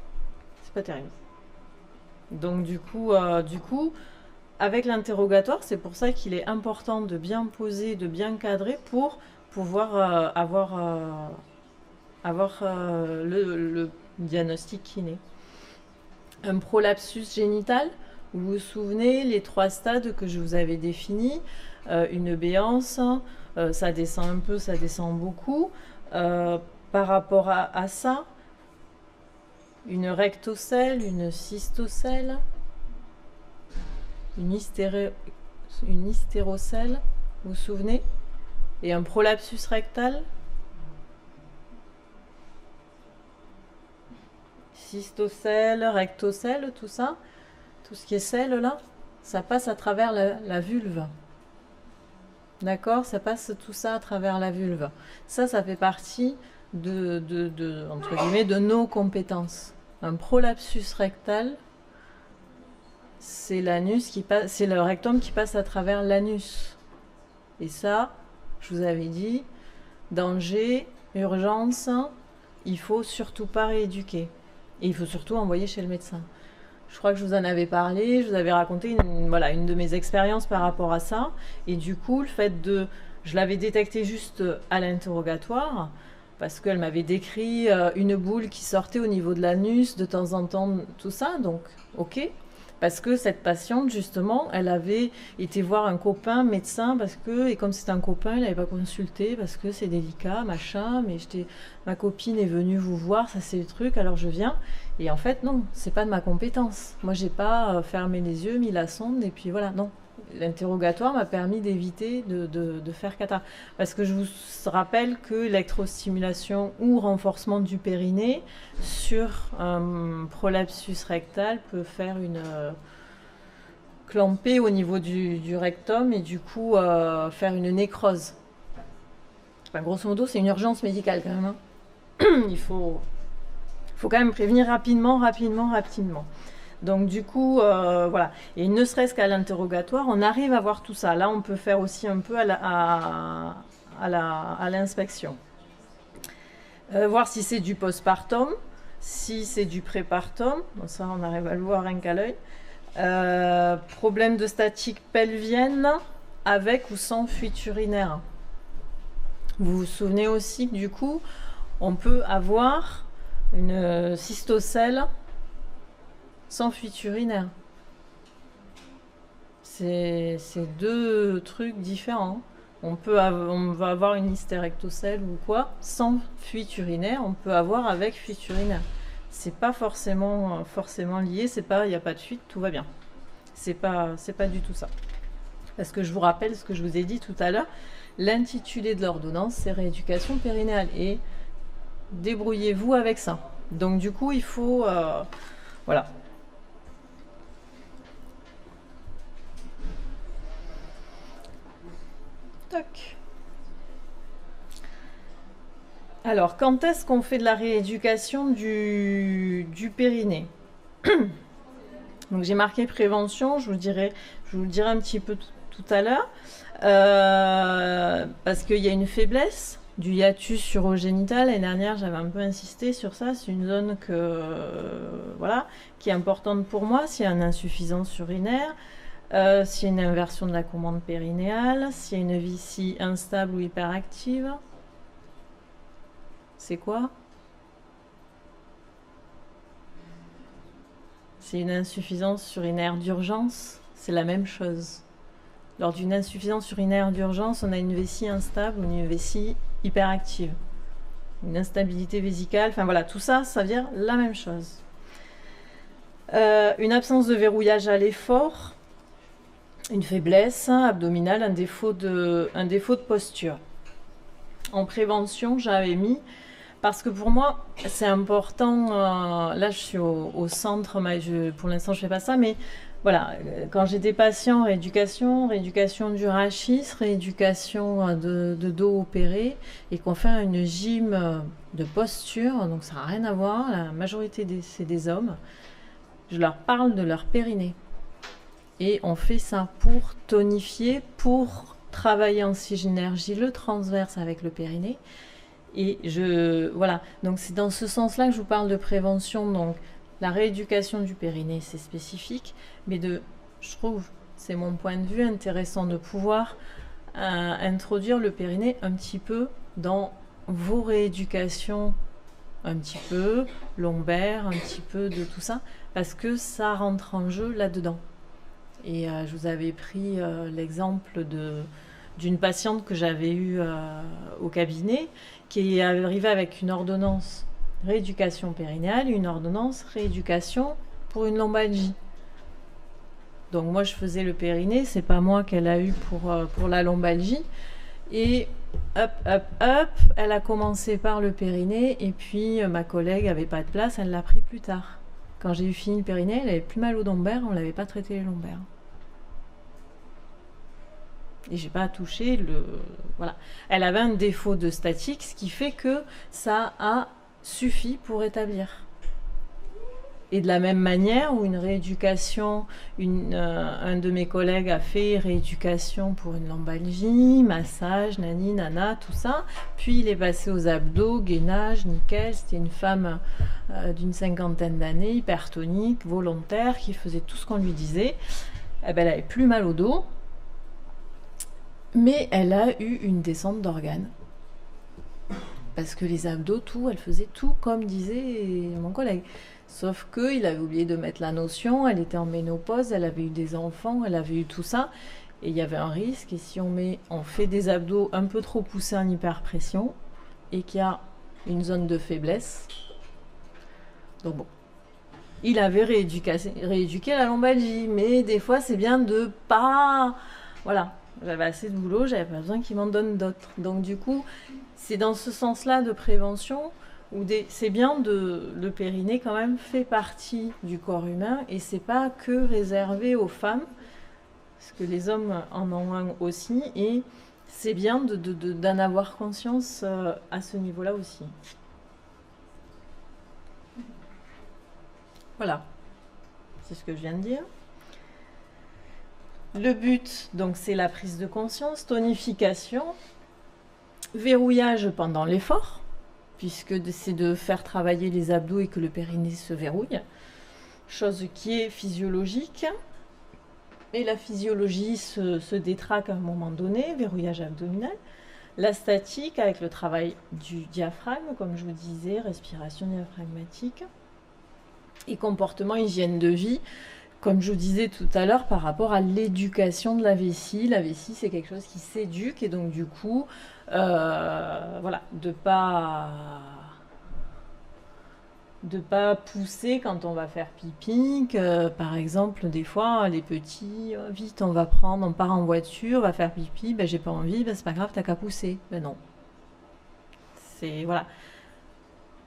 S1: c'est pas terrible. Donc du coup, avec l'interrogatoire, c'est pour ça qu'il est important de bien poser, de bien cadrer pour pouvoir avoir le diagnostic kiné. Un prolapsus génital, vous vous souvenez, les 3 stades que je vous avais définis, une béance, ça descend un peu, ça descend beaucoup. Par rapport à ça, une rectocèle, une cystocèle, une hystérocèle, vous vous souvenez, et un prolapsus rectal. Cystocèle, rectocèle, tout ça, tout ce qui est cèle là, ça passe à travers la vulve. D'accord, ça passe tout ça à travers la vulve. Ça fait partie entre guillemets, de nos compétences. Un prolapsus rectal, c'est c'est le rectum qui passe à travers l'anus. Et ça, je vous avais dit, danger, urgence, il faut surtout pas rééduquer. Et il faut surtout envoyer chez le médecin. Je crois que je vous en avais parlé, je vous avais raconté une de mes expériences par rapport à ça. Et du coup, le fait je l'avais détecté juste à l'interrogatoire, parce qu'elle m'avait décrit une boule qui sortait au niveau de l'anus de temps en temps, tout ça, donc ok. Parce que cette patiente, justement, elle avait été voir un copain médecin, et comme c'est un copain, elle n'avait pas consulté, parce que c'est délicat, machin, mais ma copine est venue vous voir, ça c'est le truc, alors je viens. Et en fait, non, c'est pas de ma compétence. Moi, j'ai pas fermé les yeux, mis la sonde, et puis voilà, non. L'interrogatoire m'a permis d'éviter de faire cata. Parce que je vous rappelle que l'électrostimulation ou renforcement du périnée sur un prolapsus rectal peut faire une clamper au niveau du rectum et du coup faire une nécrose. Enfin, grosso modo, c'est une urgence médicale quand même. Hein. Il faut quand même prévenir rapidement. Donc du coup, voilà. Et ne serait-ce qu'à l'interrogatoire, on arrive à voir tout ça. Là, on peut faire aussi un peu à l'inspection. Voir si c'est du postpartum, si c'est du prépartum. Bon, ça, on arrive à le voir rien qu'à l'œil. Problème de statique pelvienne avec ou sans fuite urinaire. Vous vous souvenez aussi que du coup, on peut avoir une cystocèle sans fuite urinaire. C'est 2 trucs différents. On va avoir une hystérectocèle ou quoi, sans fuite urinaire, on peut avoir avec fuite urinaire. C'est pas forcément lié, il n'y a pas de fuite, tout va bien. C'est pas du tout ça. Parce que je vous rappelle ce que je vous ai dit tout à l'heure, l'intitulé de l'ordonnance, c'est rééducation périnéale. Et débrouillez-vous avec ça. Donc du coup, il faut... voilà. Toc. Alors, quand est-ce qu'on fait de la rééducation du périnée? Donc j'ai marqué prévention, je vous le dirai un petit peu tout à l'heure, parce qu'il y a une faiblesse du hiatus urogénital. L'année dernière, j'avais un peu insisté sur ça. C'est une zone voilà, qui est importante pour moi. S'il y a une insuffisance urinaire, s'il y a une inversion de la commande périnéale, s'il y a une vessie instable ou hyperactive. C'est quoi? C'est une insuffisance urinaire d'urgence, c'est la même chose. Lors d'une insuffisance urinaire d'urgence, on a une vessie instable ou une vessie hyperactive. Une instabilité vésicale, enfin voilà, tout ça, ça veut dire la même chose. Une absence de verrouillage à l'effort, une faiblesse abdominale, un défaut de posture. En prévention, j'avais mis, parce que pour moi, c'est important, là je suis au centre, pour l'instant je ne fais pas ça, mais voilà, quand j'ai des patients, rééducation du rachis, rééducation de dos opéré, et qu'on fait une gym de posture, donc ça n'a rien à voir, la majorité c'est des hommes, je leur parle de leur périnée. Et on fait ça pour tonifier, pour travailler en synergie le transverse avec le périnée. Et voilà, donc c'est dans ce sens-là que je vous parle de prévention. Donc la rééducation du périnée, c'est spécifique, mais je trouve, c'est mon point de vue, intéressant de pouvoir introduire le périnée un petit peu dans vos rééducations, un petit peu lombaire, un petit peu de tout ça, parce que ça rentre en jeu là-dedans. Et je vous avais pris l'exemple d'une patiente que j'avais eue au cabinet, qui est arrivée avec une ordonnance rééducation périnéale, une ordonnance rééducation pour une lombalgie. Donc moi je faisais le périnée, c'est pas moi qu'elle a eu pour la lombalgie. Et hop, elle a commencé par le périnée, et puis ma collègue avait pas de place, elle l'a pris plus tard. Quand j'ai eu fini le périnée, elle avait plus mal aux lombaires, on l'avait pas traité les lombaires. Et j'ai pas touché voilà. Elle avait un défaut de statique, ce qui fait que ça a suffi pour établir. Et de la même manière, où une rééducation, un de mes collègues a fait rééducation pour une lombalgie, massage, nani, nana, tout ça. Puis il est passé aux abdos, gainage, nickel. C'était une femme d'une 50aine d'années, hypertonique, volontaire, qui faisait tout ce qu'on lui disait. Eh ben, elle avait plus mal au dos, mais elle a eu une descente d'organes. Parce que les abdos, tout, elle faisait tout comme disait mon collègue. Sauf qu'il avait oublié de mettre la notion, elle était en ménopause, elle avait eu des enfants, elle avait eu tout ça. Et il y avait un risque, et si on fait des abdos un peu trop poussés en hyperpression, et qu'il y a une zone de faiblesse. Donc bon, il avait rééduqué la lombalgie, mais des fois c'est bien de pas... Voilà, j'avais assez de boulot, j'avais pas besoin qu'il m'en donne d'autres. Donc du coup, c'est dans ce sens-là de prévention, où c'est bien le périnée quand même fait partie du corps humain, et c'est pas que réservé aux femmes, parce que les hommes en ont un aussi, et c'est bien d'en avoir conscience à ce niveau-là aussi. Voilà, c'est ce que je viens de dire. Le but, donc, c'est la prise de conscience, tonification, verrouillage pendant l'effort, puisque c'est de faire travailler les abdos et que le périnée se verrouille, chose qui est physiologique. Et la physiologie se détraque à un moment donné, verrouillage abdominal. La statique avec le travail du diaphragme, comme je vous disais, respiration diaphragmatique. Et comportement, hygiène de vie, Comme je vous disais tout à l'heure, par rapport à l'éducation de la vessie c'est quelque chose qui s'éduque et donc du coup, voilà, de pas pousser quand on va faire pipi, que par exemple des fois les petits, vite on part en voiture, on va faire pipi, ben j'ai pas envie, ben c'est pas grave, t'as qu'à pousser. Ben non, c'est voilà.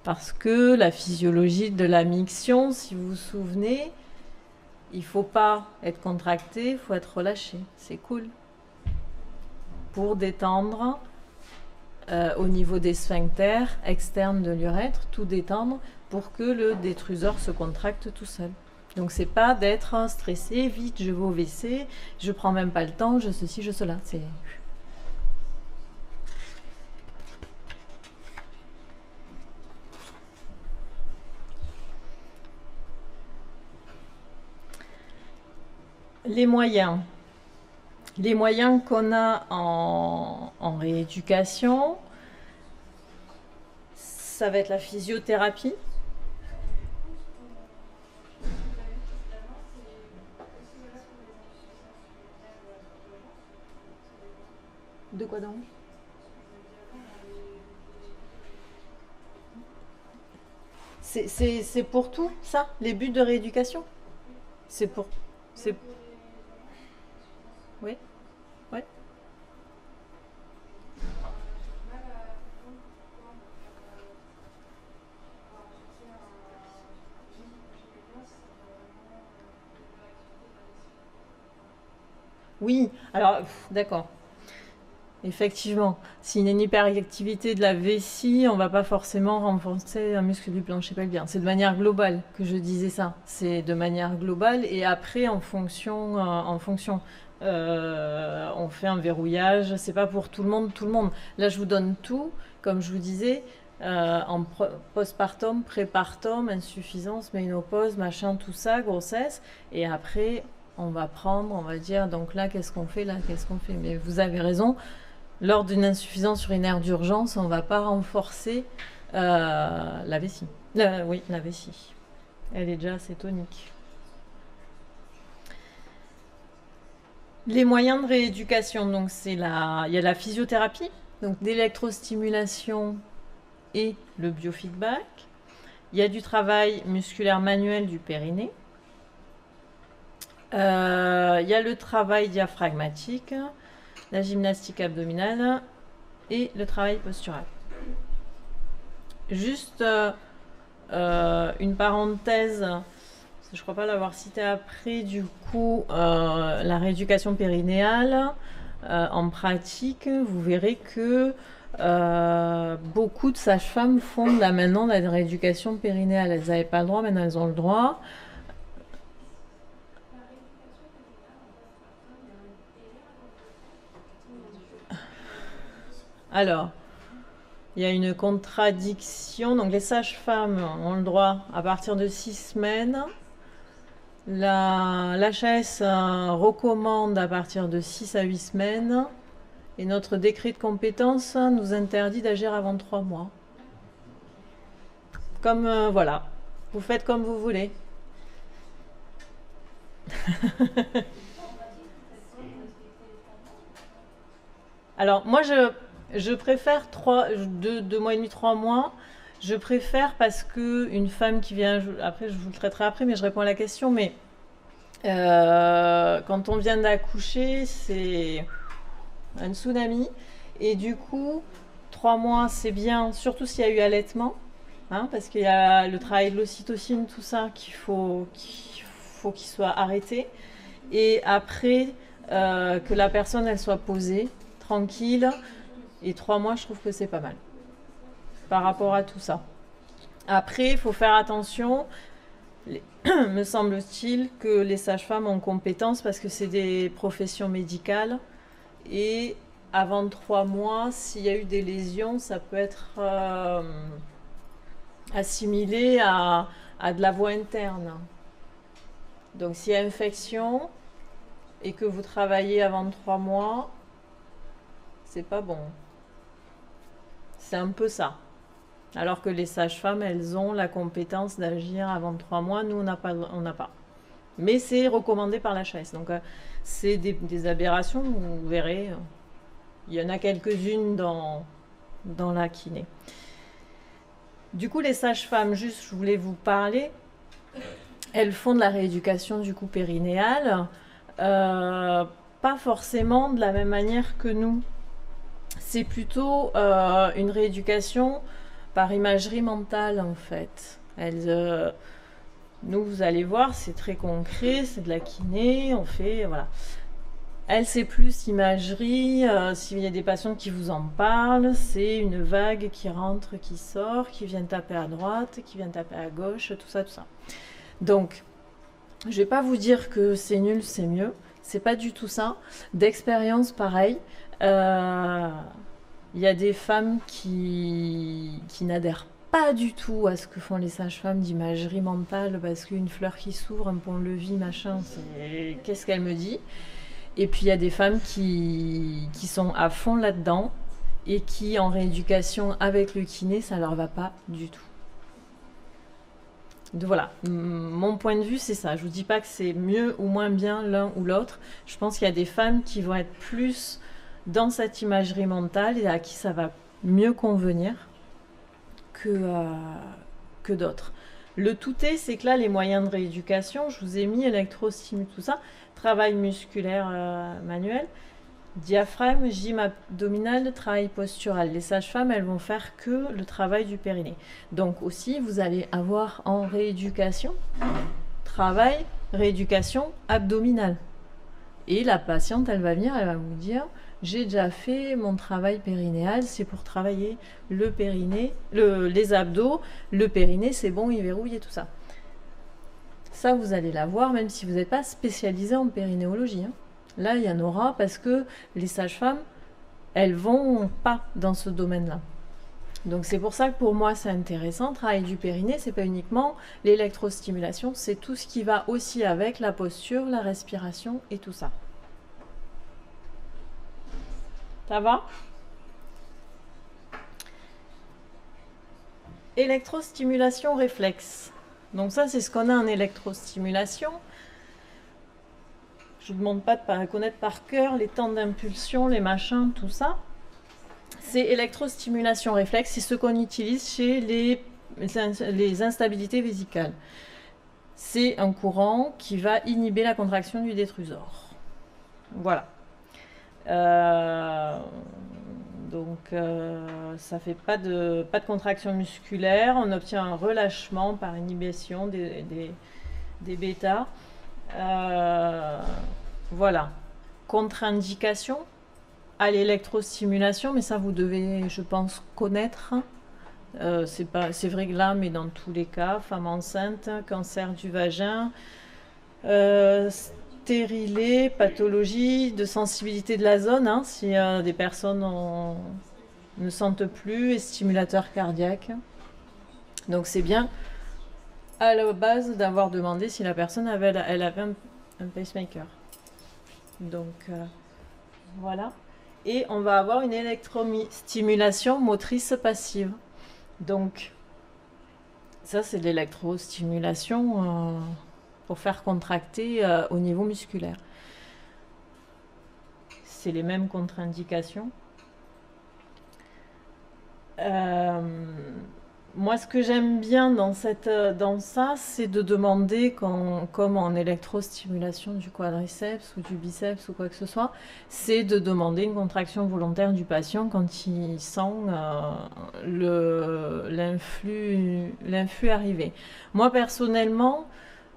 S1: Parce que la physiologie de la miction, si vous vous souvenez, il faut pas être contracté, il faut être relâché. C'est cool. Pour détendre au niveau des sphincters externes de l'urètre, tout détendre pour que le détruseur se contracte tout seul. Donc c'est pas d'être stressé, vite je vais au WC, je prends même pas le temps, je ceci, je cela. C'est les moyens. Les moyens qu'on a en rééducation, ça va être la physiothérapie. De quoi donc? C'est pour tout ça, les buts de rééducation? C'est pour... C'est... Oui, oui. Oui, alors, d'accord. Effectivement, s'il y a une hyperactivité de la vessie, on va pas forcément renforcer un muscle du plancher pelvien. C'est de manière globale que je disais ça. C'est de manière globale et après on fait un verrouillage. C'est pas pour tout le monde, tout le monde. Là, je vous donne tout, comme je vous disais, en postpartum, prépartum, insuffisance, ménopause, machin, tout ça, grossesse. Et après, on va prendre, on va dire, donc là, qu'est-ce qu'on fait, là, qu'est-ce qu'on fait. Mais vous avez raison. Lors d'une insuffisance urinaire d'urgence, on ne va pas renforcer la vessie. Oui, la vessie. Elle est déjà assez tonique. Les moyens de rééducation, donc il y a la physiothérapie, donc d'électrostimulation et le biofeedback. Il y a du travail musculaire manuel du périnée. Il y a le travail diaphragmatique, la gymnastique abdominale et le travail postural. Juste une parenthèse, je ne crois pas l'avoir cité après, du coup, la rééducation périnéale, en pratique, vous verrez que beaucoup de sages-femmes font là maintenant la rééducation périnéale. Elles n'avaient pas le droit, maintenant elles ont le droit. Alors, il y a une contradiction. Donc, les sages-femmes ont le droit à partir de 6 semaines. L'HAS recommande à partir de 6 à 8 semaines. Et notre décret de compétence nous interdit d'agir avant 3 mois. Comme, voilà. Vous faites comme vous voulez. Alors, moi, je préfère 2 mois et demi, 3 mois. Je préfère parce que une femme qui vient, après je vous le traiterai après, mais je réponds à la question, mais quand on vient d'accoucher, c'est un tsunami. Et du coup, 3 mois, c'est bien, surtout s'il y a eu allaitement, hein, parce qu'il y a le travail de l'ocytocine, tout ça, qu'il faut qu'il soit arrêté. Et après, que la personne, elle soit posée, tranquille. Et 3 mois, je trouve que c'est pas mal par rapport à tout ça. Après, il faut faire attention, me semble-t-il, que les sages-femmes ont compétence parce que c'est des professions médicales. Et avant 3 mois, s'il y a eu des lésions, ça peut être assimilé à de la voie interne. Donc s'il y a infection et que vous travaillez avant 3 mois, c'est pas bon. C'est un peu ça. Alors que les sages-femmes, elles ont la compétence d'agir avant 3 mois. Nous, on n'a pas. Mais c'est recommandé par l'HAS. Donc, c'est des aberrations, vous verrez. Il y en a quelques-unes dans la kiné. Du coup, les sages-femmes, juste, je voulais vous parler. Elles font de la rééducation du coup périnéale, pas forcément de la même manière que nous. C'est plutôt une rééducation par imagerie mentale en fait. Nous, vous allez voir, c'est très concret, c'est de la kiné, on fait, voilà. Elle, c'est plus imagerie, s'il y a des patients qui vous en parlent, c'est une vague qui rentre, qui sort, qui vient taper à droite, qui vient taper à gauche, tout ça, tout ça. Donc, je vais pas vous dire que c'est nul, c'est mieux. C'est pas du tout ça. D'expérience, pareil. Il y a des femmes qui n'adhèrent pas du tout à ce que font les sages-femmes d'imagerie mentale parce qu'une fleur qui s'ouvre, un pont-levis, machin, qu'est-ce qu'elle me dit? Et puis il y a des femmes qui sont à fond là-dedans et qui, en rééducation avec le kiné, ça leur va pas du tout. Donc voilà, mon point de vue c'est ça. Je vous dis pas que c'est mieux ou moins bien l'un ou l'autre. Je pense qu'il y a des femmes qui vont être plus dans cette imagerie mentale et à qui ça va mieux convenir que d'autres. Le tout est, c'est que là, les moyens de rééducation, je vous ai mis électrostimule, tout ça, travail musculaire manuel, diaphragme, gym abdominal, travail postural. Les sages-femmes, elles vont faire que le travail du périnée. Donc aussi, vous allez avoir en rééducation, travail, rééducation abdominale. Et la patiente, elle va venir, elle va vous dire, j'ai déjà fait mon travail périnéal, c'est pour travailler le périnée, les abdos, le périnée, c'est bon, il verrouille et tout ça. Ça, vous allez la voir, même si vous n'êtes pas spécialisé en périnéologie. Hein. Là, il y en aura parce que les sages-femmes, elles vont pas dans ce domaine-là. Donc c'est pour ça que pour moi c'est intéressant. Travail du périnée, c'est pas uniquement l'électrostimulation, c'est tout ce qui va aussi avec la posture, la respiration et tout ça. Ça va? Électrostimulation réflexe. Donc ça c'est ce qu'on a en électrostimulation. Je ne vous demande pas de connaître par cœur les temps d'impulsion, les machins, tout ça. C'est électrostimulation réflexe, c'est ce qu'on utilise chez les instabilités vésicales. C'est un courant qui va inhiber la contraction du détrusor. Voilà. Ça fait pas de contraction musculaire, on obtient un relâchement par inhibition des bêta. Voilà. Contre-indication à l'électrostimulation, mais ça vous devez, je pense, connaître. C'est vrai que là, mais dans tous les cas, femme enceinte, cancer du vagin, stérilé, pathologie de sensibilité de la zone, hein, si des personnes ne sentent plus, et stimulateur cardiaque. Donc c'est bien à la base d'avoir demandé si la personne avait un pacemaker. Donc voilà. Et on va avoir une électrostimulation motrice passive. Donc, ça, c'est de l'électrostimulation pour faire contracter au niveau musculaire. C'est les mêmes contre-indications. Moi, ce que j'aime bien dans ça, c'est de demander, comme en électrostimulation du quadriceps ou du biceps ou quoi que ce soit, c'est de demander une contraction volontaire du patient quand il sent l'influx arriver. Moi, personnellement,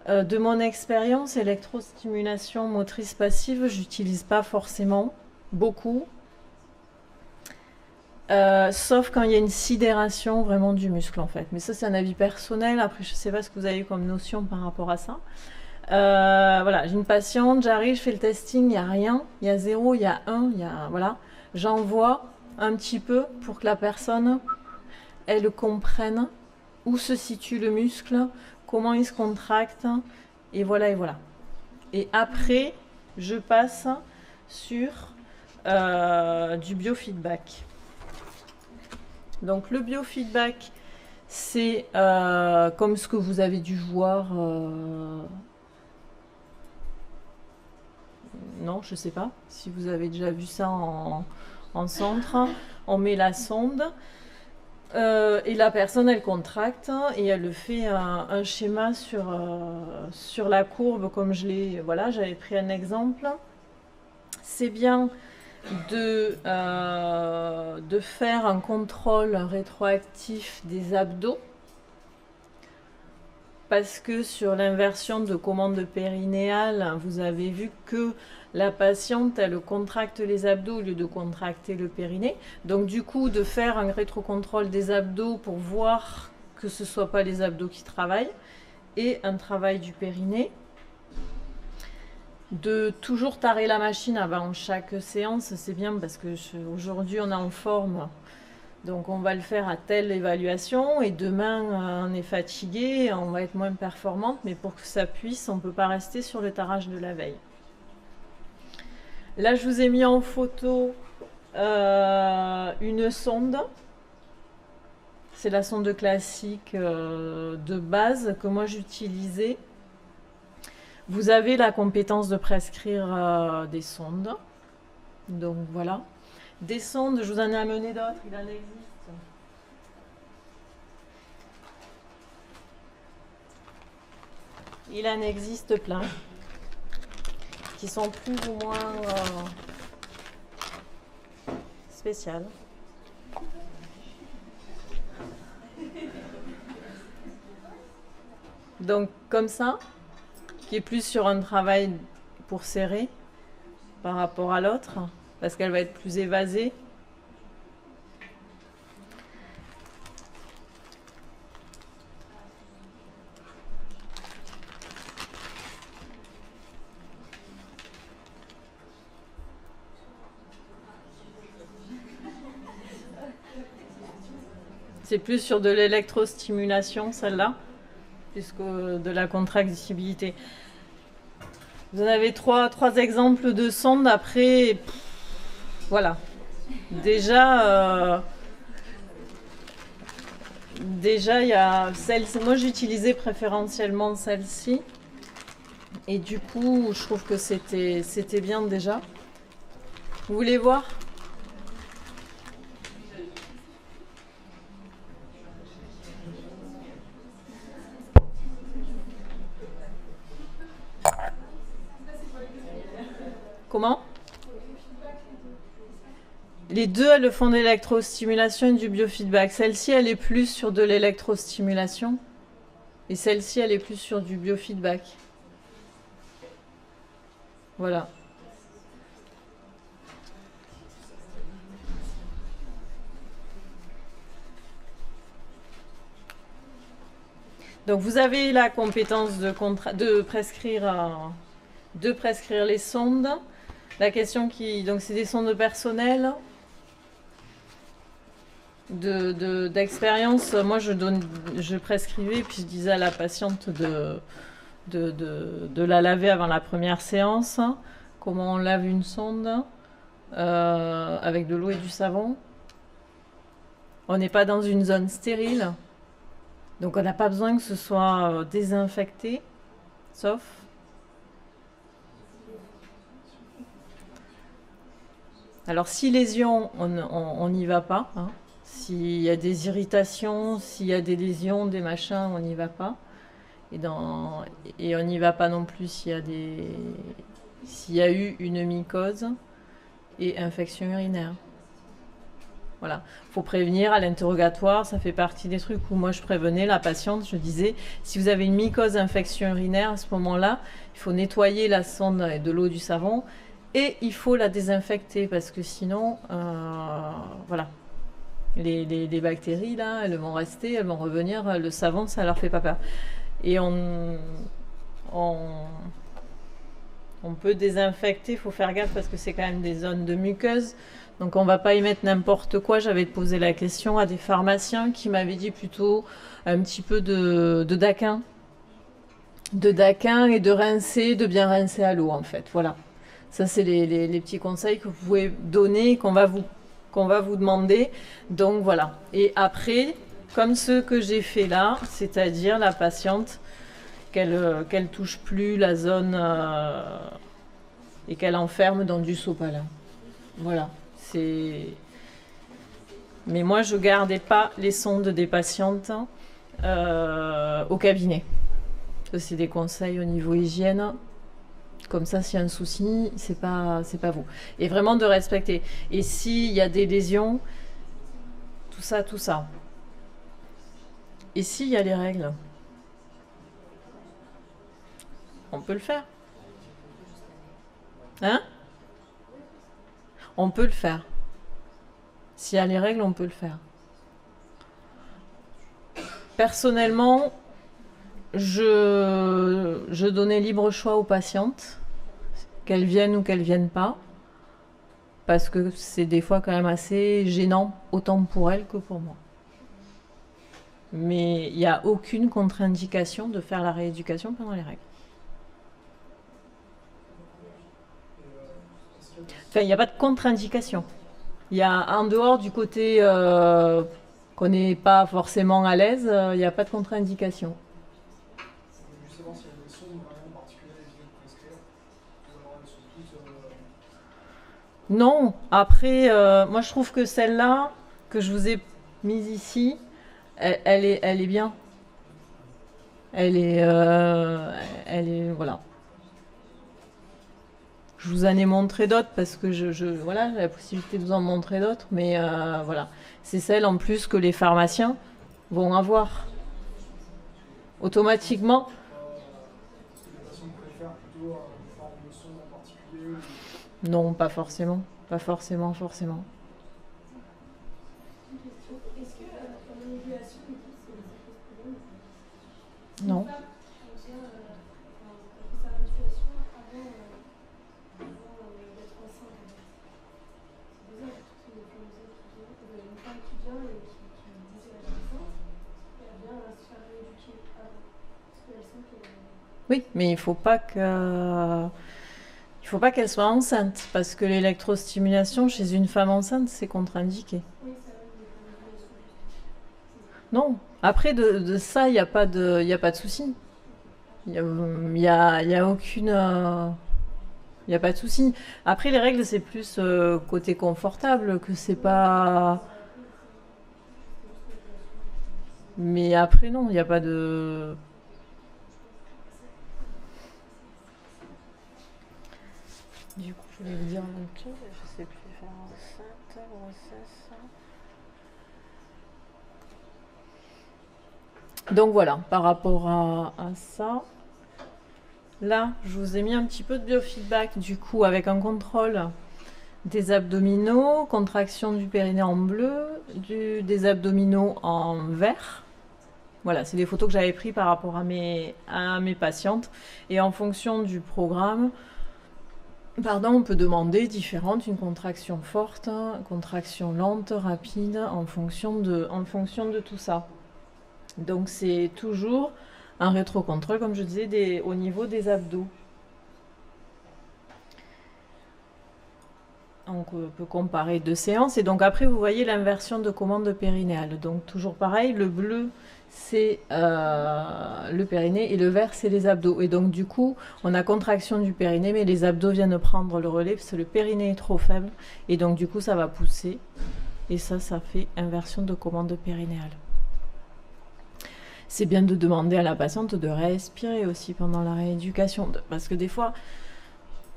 S1: de mon expérience, électrostimulation motrice passive, j'utilise pas forcément beaucoup. Sauf quand il y a une sidération vraiment du muscle en fait. Mais ça c'est un avis personnel, après je sais pas ce que vous avez comme notion par rapport à ça. Voilà, j'ai une patiente, j'arrive, je fais le testing, il n'y a rien, il y a 0, il y a 1, voilà. J'envoie un petit peu pour que la personne, elle comprenne où se situe le muscle, comment il se contracte, et voilà, et voilà. Et après, je passe sur du biofeedback. Donc le biofeedback, c'est comme ce que vous avez dû voir non, je sais pas si vous avez déjà vu ça en centre. On met la sonde et la personne elle contracte et elle fait un schéma sur la courbe comme voilà, j'avais pris un exemple. C'est bien de faire un contrôle rétroactif des abdos parce que sur l'inversion de commande périnéale, vous avez vu que la patiente, elle contracte les abdos au lieu de contracter le périnée. Donc du coup, de faire un rétrocontrôle des abdos pour voir que ce ne soit pas les abdos qui travaillent et un travail du périnée. De toujours tarer la machine avant chaque séance, c'est bien parce que aujourd'hui on est en forme. Donc on va le faire à telle évaluation et demain on est fatigué, on va être moins performante, mais pour que ça puisse, on ne peut pas rester sur le tarage de la veille. Là je vous ai mis en photo une sonde. C'est la sonde classique de base que moi j'utilisais. Vous avez la compétence de prescrire des sondes. Donc voilà. Des sondes, je vous en ai amené d'autres, il en existe. Il en existe plein. Qui sont plus ou moins spéciales. Donc comme ça, qui est plus sur un travail pour serrer par rapport à l'autre, parce qu'elle va être plus évasée. C'est plus sur de l'électrostimulation, celle-là, plus que de la contractibilité. Vous en avez trois exemples de sondes. Après, voilà. Déjà, il y a celle-ci. Moi, j'utilisais préférentiellement celle-ci. Et du coup, je trouve que c'était bien déjà. Vous voulez voir ? Comment ? Les deux, elles font de l'électrostimulation et du biofeedback. Celle-ci, elle est plus sur de l'électrostimulation. Et celle-ci, elle est plus sur du biofeedback. Voilà. Donc vous avez la compétence de prescrire les sondes. La question donc c'est des sondes personnelles d'expérience. Moi je prescrivais puis je disais à la patiente de la laver avant la première séance. Comment on lave une sonde avec de l'eau et du savon. On n'est pas dans une zone stérile, donc on n'a pas besoin que ce soit désinfecté, sauf alors si lésion, on n'y va pas. Hein. S'il y a des irritations, s'il y a des lésions, des machins, on n'y va pas. Et on n'y va pas non plus s'il y a eu une mycose et infection urinaire. Voilà, faut prévenir à l'interrogatoire, ça fait partie des trucs où moi je prévenais la patiente, je disais, si vous avez une mycose infection urinaire à ce moment-là, il faut nettoyer la sonde avec de l'eau, du savon, et il faut la désinfecter parce que sinon, voilà, les bactéries là, elles vont rester, elles vont revenir, le savon ça leur fait pas peur. Et on peut désinfecter, il faut faire gaffe parce que c'est quand même des zones de muqueuse. Donc on va pas y mettre n'importe quoi. J'avais posé la question à des pharmaciens qui m'avaient dit plutôt un petit peu de daquin. De daquin et de rincer, de bien rincer à l'eau en fait. Voilà. Ça c'est les petits conseils que vous pouvez donner, qu'on va vous demander. Donc voilà. Et après, comme ceux que j'ai fait là, c'est-à-dire la patiente qu'elle touche plus la zone et qu'elle enferme dans du sopalin. Voilà, c'est... Mais moi, je gardais pas les sondes des patientes au cabinet. C'est des conseils au niveau hygiène. Comme ça, s'il y a un souci, c'est pas vous. Et vraiment de respecter. Et s'il y a des lésions, tout ça, tout ça. Et s'il y a les règles, on peut le faire. Hein? On peut le faire. S'il y a les règles, on peut le faire. Personnellement, je donnais libre choix aux patientes, qu'elles viennent ou qu'elles viennent pas, parce que c'est des fois quand même assez gênant, autant pour elles que pour moi. Mais il n'y a aucune contre-indication de faire la rééducation pendant les règles. Enfin, il n'y a pas de contre-indication. Il y a en dehors du côté qu'on n'est pas forcément à l'aise, il n'y a pas de contre-indication.
S3: Justement, s'il y a des sondes vraiment particulières évitées de prescrire, ou alors elles sont toutes.
S1: Non, après, moi je trouve que celle-là que je vous ai mise ici, elle est bien. Elle est, voilà. Je vous en ai montré d'autres parce que voilà, j'ai la possibilité de vous en montrer d'autres, mais voilà. C'est celle en plus que les pharmaciens vont avoir automatiquement.
S3: Est-ce que les patients préfèrent plutôt une forme de sonde en particulier
S1: Non, pas forcément. Pas forcément, forcément.
S2: Une question. Est-ce que pendant l'ovulation, c'est des problèmes?
S1: Non.
S2: On vient, on fait sa menstruation avant d'être enceinte. C'est bizarre, parce que une femme qui vient et qui dit qu'elle est enceinte, elle vient se faire rééduquer avant. Parce qu'elle sent qu'elle...
S1: Oui, mais il faut pas qu'elle soit enceinte, parce que l'électrostimulation chez une femme enceinte, c'est contre-indiqué.
S2: Oui, ça va, mais pendant l'ovulation.
S1: Non. Après, de ça, il n'y a pas de souci. Il y a aucune... Il n'y a pas de souci. Après, les règles, c'est plus côté confortable, que c'est pas... Mais après, non, il n'y a pas de... Du coup, je voulais vous dire un truc, je sais plus faire enceinte, grossesse. Donc voilà, par rapport à ça, là, je vous ai mis un petit peu de biofeedback, du coup, avec un contrôle des abdominaux, contraction du périnée en bleu, des abdominaux en vert. Voilà, c'est des photos que j'avais prises par rapport à mes patientes. Et en fonction du programme, on peut demander différentes, une contraction forte, une contraction lente, rapide, en fonction de tout ça. Donc c'est toujours un rétrocontrôle, comme je disais, au niveau des abdos. Donc on peut comparer 2 séances. Et donc après, vous voyez l'inversion de commande périnéale. Donc toujours pareil, le bleu, c'est le périnée et le vert, c'est les abdos. Et donc du coup, on a contraction du périnée, mais les abdos viennent prendre le relais parce que le périnée est trop faible. Et donc du coup, ça va pousser. Et ça fait inversion de commande périnéale. C'est bien de demander à la patiente de respirer aussi pendant la rééducation. Parce que des fois,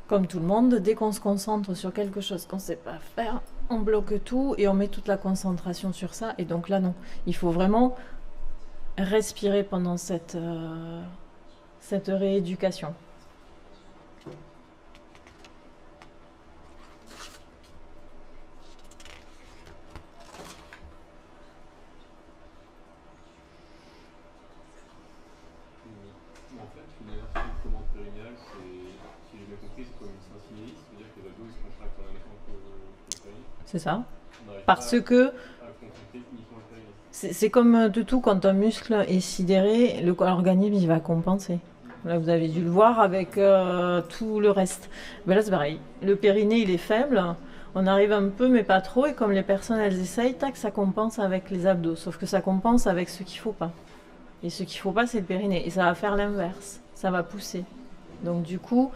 S1: comme tout le monde, dès qu'on se concentre sur quelque chose qu'on ne sait pas faire, on bloque tout et on met toute la concentration sur ça. Et donc là, non. Il faut vraiment respirer pendant cette rééducation.
S4: En fait, une inversion de commande périnéale, si j'ai bien compris, c'est comme une syncinésie, c'est-à-dire que l'abdos se contracte en même temps que le périnée.
S1: C'est ça.
S4: On n'arrive
S1: Parce
S4: pas
S1: que
S4: à contracter uniquement le périnée.
S1: c'est comme de tout, quand un muscle est sidéré, l'organisme il va compenser. Là, vous avez dû le voir avec tout le reste. Ben là, c'est pareil. Le périnée, il est faible. On arrive un peu, mais pas trop. Et comme les personnes, elles essayent, tac, ça compense avec les abdos. Sauf que ça compense avec ce qu'il ne faut pas. Et ce qu'il ne faut pas, c'est le périnée. Et ça va faire l'inverse. Ça va pousser. Donc, du coup,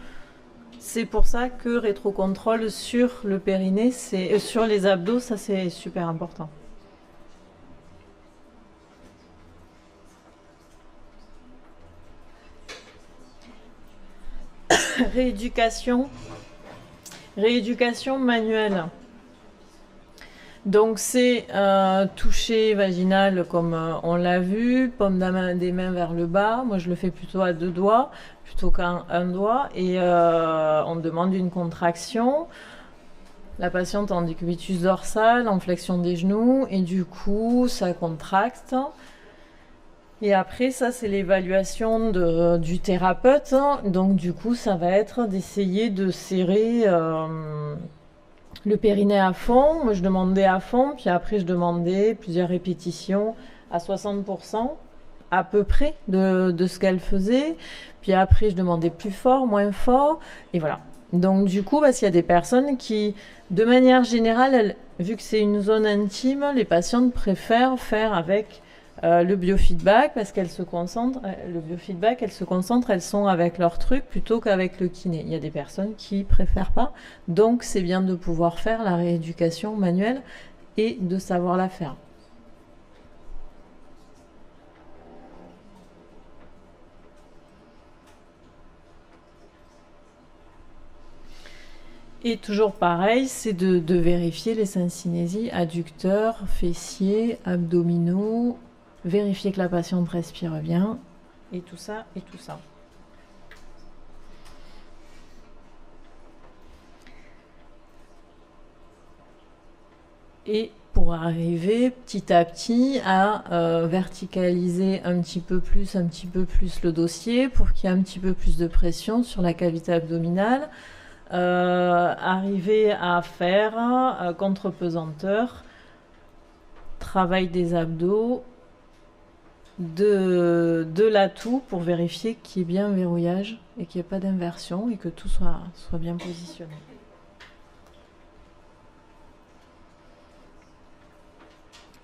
S1: C'est pour ça que rétrocontrôle sur le périnée, sur les abdos, ça c'est super important. Rééducation manuelle. Donc c'est toucher vaginal comme on l'a vu, paume des mains vers le bas. Moi je le fais plutôt à 2 doigts plutôt qu'à un doigt, et on demande une contraction. La patiente en décubitus dorsal, en flexion des genoux, et du coup ça contracte. Et après, ça, c'est l'évaluation du thérapeute. Donc, du coup, ça va être d'essayer de serrer le périnée à fond. Moi, je demandais à fond, puis après, je demandais plusieurs répétitions à 60%, à peu près, de ce qu'elle faisait. Puis après, je demandais plus fort, moins fort, et voilà. Donc, du coup, parce qu'il y a des personnes qui, de manière générale, vu que c'est une zone intime, les patientes préfèrent faire avec le biofeedback, parce qu'elles se concentrent, elles sont avec leur truc plutôt qu'avec le kiné. Il y a des personnes qui préfèrent pas, donc c'est bien de pouvoir faire la rééducation manuelle et de savoir la faire. Et toujours pareil, c'est de vérifier les syncinésies adducteurs, fessiers, abdominaux, vérifier que la patiente respire bien, et tout ça, et tout ça. Et pour arriver petit à petit à verticaliser un petit peu plus le dossier pour qu'il y ait un petit peu plus de pression sur la cavité abdominale. Arriver à faire contre-pesanteur, travail des abdos, de l'atout pour vérifier qu'il y ait bien un verrouillage et qu'il n'y ait pas d'inversion et que tout soit bien positionné.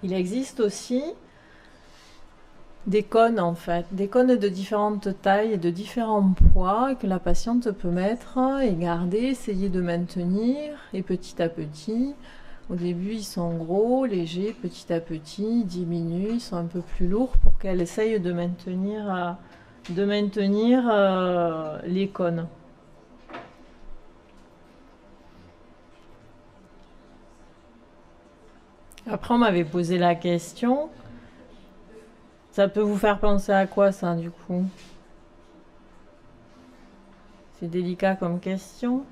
S1: Il existe aussi des cônes en fait, des cônes de différentes tailles et de différents poids que la patiente peut mettre et garder, essayer de maintenir, et petit à petit, au début ils sont gros, légers, petit à petit ils diminuent, ils sont un peu plus lourds pour qu'elle essaye de maintenir les cônes. Après on m'avait posé la question. Ça peut vous faire penser à quoi, ça, du coup? C'est délicat comme question.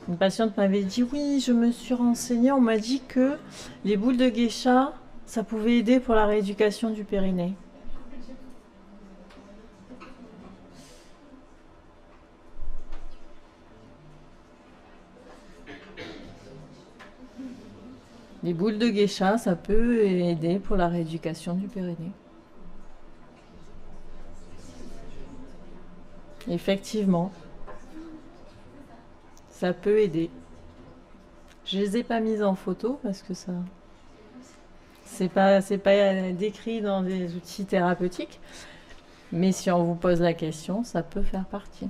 S1: Une patiente m'avait dit, oui, je me suis renseignée, on m'a dit que les boules de geisha, ça pouvait aider pour la rééducation du périnée. Les boules de geisha, ça peut aider pour la rééducation du périnée. Effectivement, ça peut aider. Je les ai pas mises en photo parce que ça, c'est pas décrit dans des outils thérapeutiques, mais si on vous pose la question, ça peut faire partie.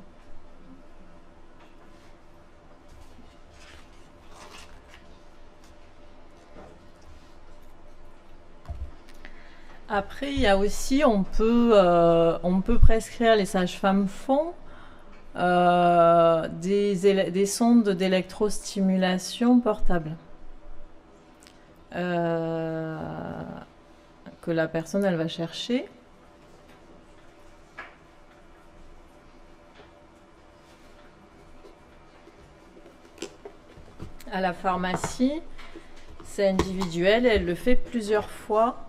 S1: Après, il y a aussi, on peut prescrire, les sages-femmes font des sondes d'électrostimulation portables que la personne elle va chercher. À la pharmacie, c'est individuel, elle le fait plusieurs fois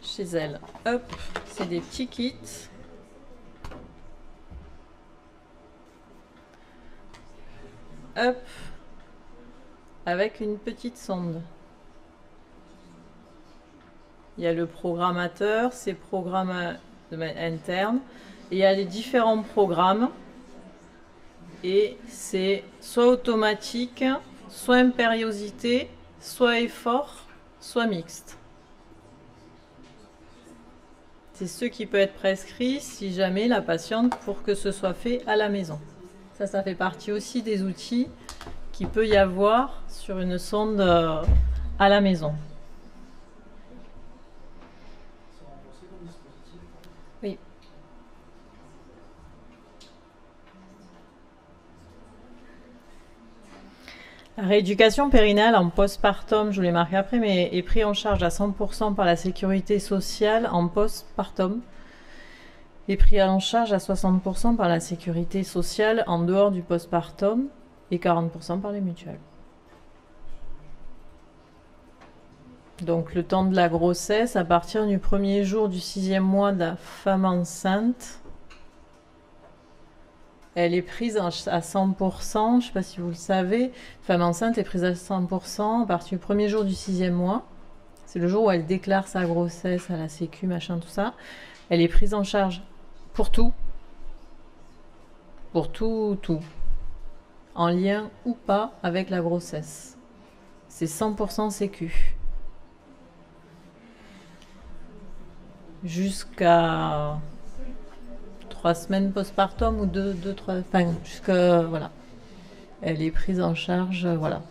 S1: chez elle. Hop, c'est des petits kits. Hop, avec une petite sonde. Il y a le programmateur, c'est programme interne, et il y a les différents programmes. Et c'est soit automatique, soit impériosité, soit effort, soit mixte. C'est ce qui peut être prescrit si jamais la patiente pour que ce soit fait à la maison. Ça fait partie aussi des outils qu'il peut y avoir sur une sonde à la maison.
S3: C'est remboursé comme dispositif.
S1: Oui. La rééducation périnale en postpartum, je vous l'ai marqué après, mais est prise en charge à 100% par la sécurité sociale en postpartum. Est pris en charge à 60% par la sécurité sociale en dehors du postpartum et 40% par les mutuelles. Donc le temps de la grossesse, à partir du premier jour du 6e mois de la femme enceinte, elle est prise à 100%, je ne sais pas si vous le savez, la femme enceinte est prise à 100% à partir du premier jour du 6e mois. C'est le jour où elle déclare sa grossesse à la sécu, machin, tout ça. Elle est prise en charge pour tout. Pour tout, en lien ou pas avec la grossesse. C'est 100% sécu. Jusqu'à 3 semaines postpartum ou 3, enfin, jusqu'à, voilà. Elle est prise en charge, voilà.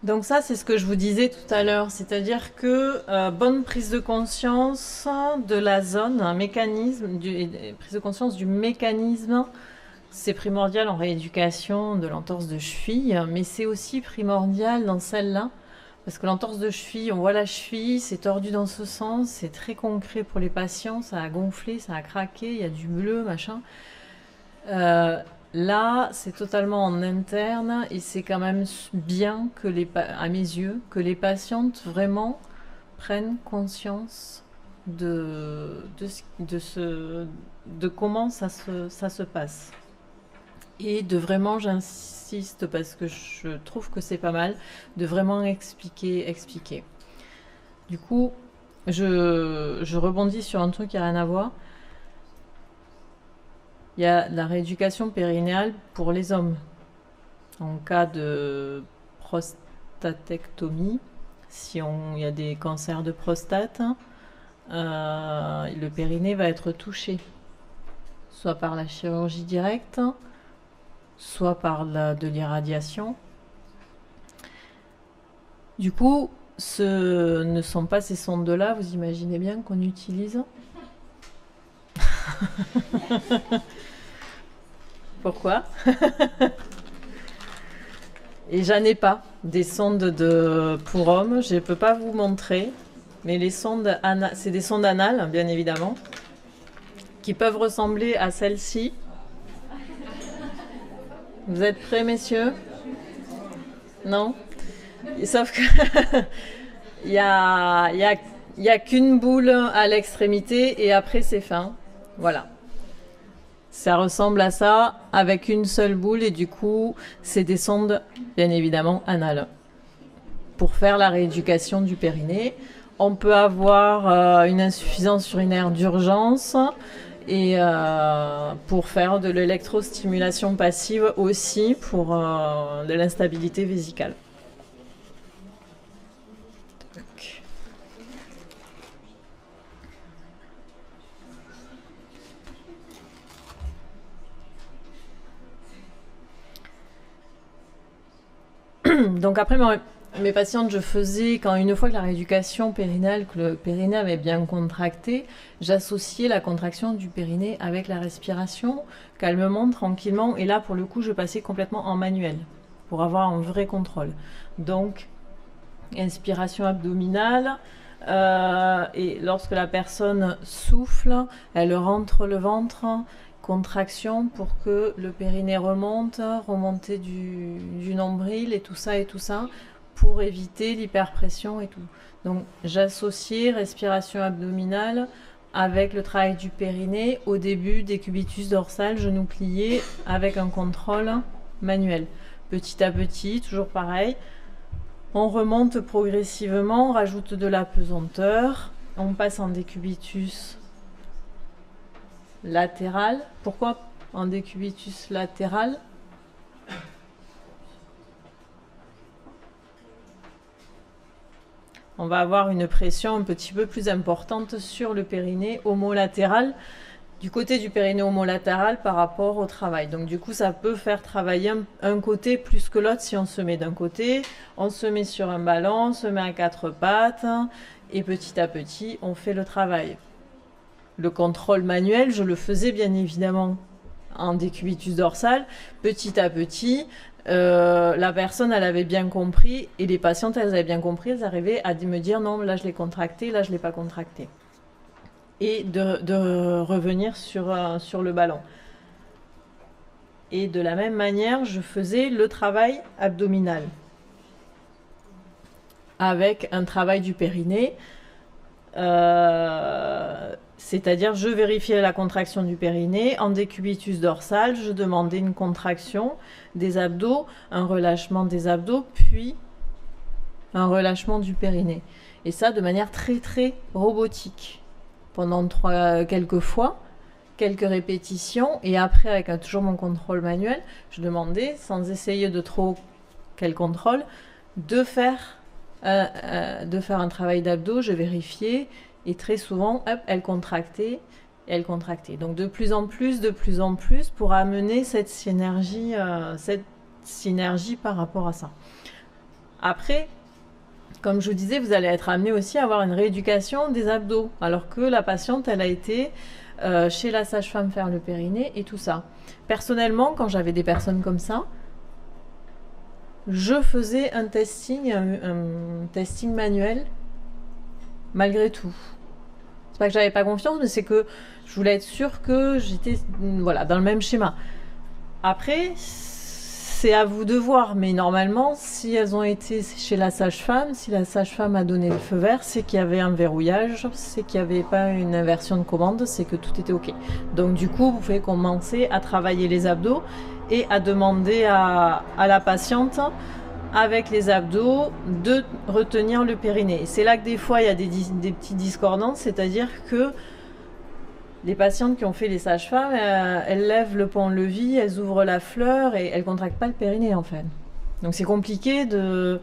S1: Donc ça, c'est ce que je vous disais tout à l'heure, c'est-à-dire que bonne prise de conscience de la zone, un mécanisme, prise de conscience du mécanisme, c'est primordial en rééducation de l'entorse de cheville, mais c'est aussi primordial dans celle-là, parce que l'entorse de cheville, on voit la cheville, c'est tordu dans ce sens, c'est très concret pour les patients, ça a gonflé, ça a craqué, il y a du bleu, machin. Là, c'est totalement en interne et c'est quand même bien que à mes yeux, que les patientes vraiment prennent conscience de comment ça se passe. Et de vraiment, j'insiste parce que je trouve que c'est pas mal, de vraiment expliquer. Du coup, je rebondis sur un truc qui n'a rien à voir. Il y a la rééducation périnéale pour les hommes. En cas de prostatectomie, si il y a des cancers de prostate, le périnée va être touché. Soit par la chirurgie directe, soit par de l'irradiation. Du coup, ce ne sont pas ces sondes-là, vous imaginez bien qu'on utilise. Pourquoi? Et j'en ai pas des sondes pour hommes, je ne peux pas vous montrer, mais les sondes c'est des sondes anales, bien évidemment, qui peuvent ressembler à celle-ci. Vous êtes prêts, messieurs? Non? Sauf que il y a qu'une boule à l'extrémité et après c'est fin. Voilà. Ça ressemble à ça avec une seule boule et du coup, c'est des sondes, bien évidemment, anales. Pour faire la rééducation du périnée, on peut avoir une insuffisance urinaire d'urgence et pour faire de l'électrostimulation passive aussi pour de l'instabilité vésicale. Donc après, mes patientes, je faisais, une fois que la rééducation périnale, que le périnée avait bien contracté, j'associais la contraction du périnée avec la respiration, calmement, tranquillement, et là, pour le coup, je passais complètement en manuel, pour avoir un vrai contrôle. Donc, inspiration abdominale, et lorsque la personne souffle, elle rentre le ventre, contraction pour que le périnée remontée du nombril et tout ça, pour éviter l'hyperpression et tout. Donc j'associais respiration abdominale avec le travail du périnée au début des cubitus dorsal, genou plié, avec un contrôle manuel. Petit à petit, toujours pareil, on remonte progressivement, on rajoute de la pesanteur, on passe en décubitus latéral. Pourquoi en décubitus latéral? on va avoir une pression un petit peu plus importante sur le périnée homolatéral, du côté du périnée homolatéral par rapport au travail. Donc du coup, ça peut faire travailler un côté plus que l'autre si on se met d'un côté, on se met sur un ballon, on se met à 4 pattes, et petit à petit, on fait le travail. Le contrôle manuel, je le faisais bien évidemment en décubitus dorsal. Petit à petit, la personne, elle avait bien compris, et les patientes, elles avaient bien compris, elles arrivaient à me dire non, là je l'ai contracté, là je ne l'ai pas contracté. Et de revenir sur le ballon. Et de la même manière, je faisais le travail abdominal avec un travail du périnée. C'est-à-dire, je vérifiais la contraction du périnée. En décubitus dorsal, je demandais une contraction des abdos, un relâchement des abdos, puis un relâchement du périnée. Et ça, de manière très, très robotique. Pendant quelques fois, quelques répétitions, et après, avec toujours mon contrôle manuel, je demandais, sans essayer de trop quel contrôle, de faire un travail d'abdos. Je vérifiais, et très souvent, hop, elle contractait, Donc de plus en plus, pour amener cette synergie par rapport à ça. Après, comme je vous disais, vous allez être amené aussi à avoir une rééducation des abdos, alors que la patiente, elle a été chez la sage-femme faire le périnée et tout ça. Personnellement, quand j'avais des personnes comme ça, je faisais un testing manuel, malgré tout. C'est pas que j'avais pas confiance, mais c'est que je voulais être sûre que j'étais dans le même schéma. Après, c'est à vous de voir, mais normalement, si elles ont été chez la sage-femme, si la sage-femme a donné le feu vert, c'est qu'il y avait un verrouillage, c'est qu'il n'y avait pas une inversion de commande, c'est que tout était OK. Donc du coup, vous pouvez commencer à travailler les abdos et à demander à la patiente, avec les abdos, de retenir le périnée. Et c'est là que des fois, il y a des petites discordances, c'est-à-dire que les patientes qui ont fait les sages-femmes, elles lèvent le pont-levis, elles ouvrent la fleur et elles ne contractent pas le périnée en fait. Donc c'est compliqué de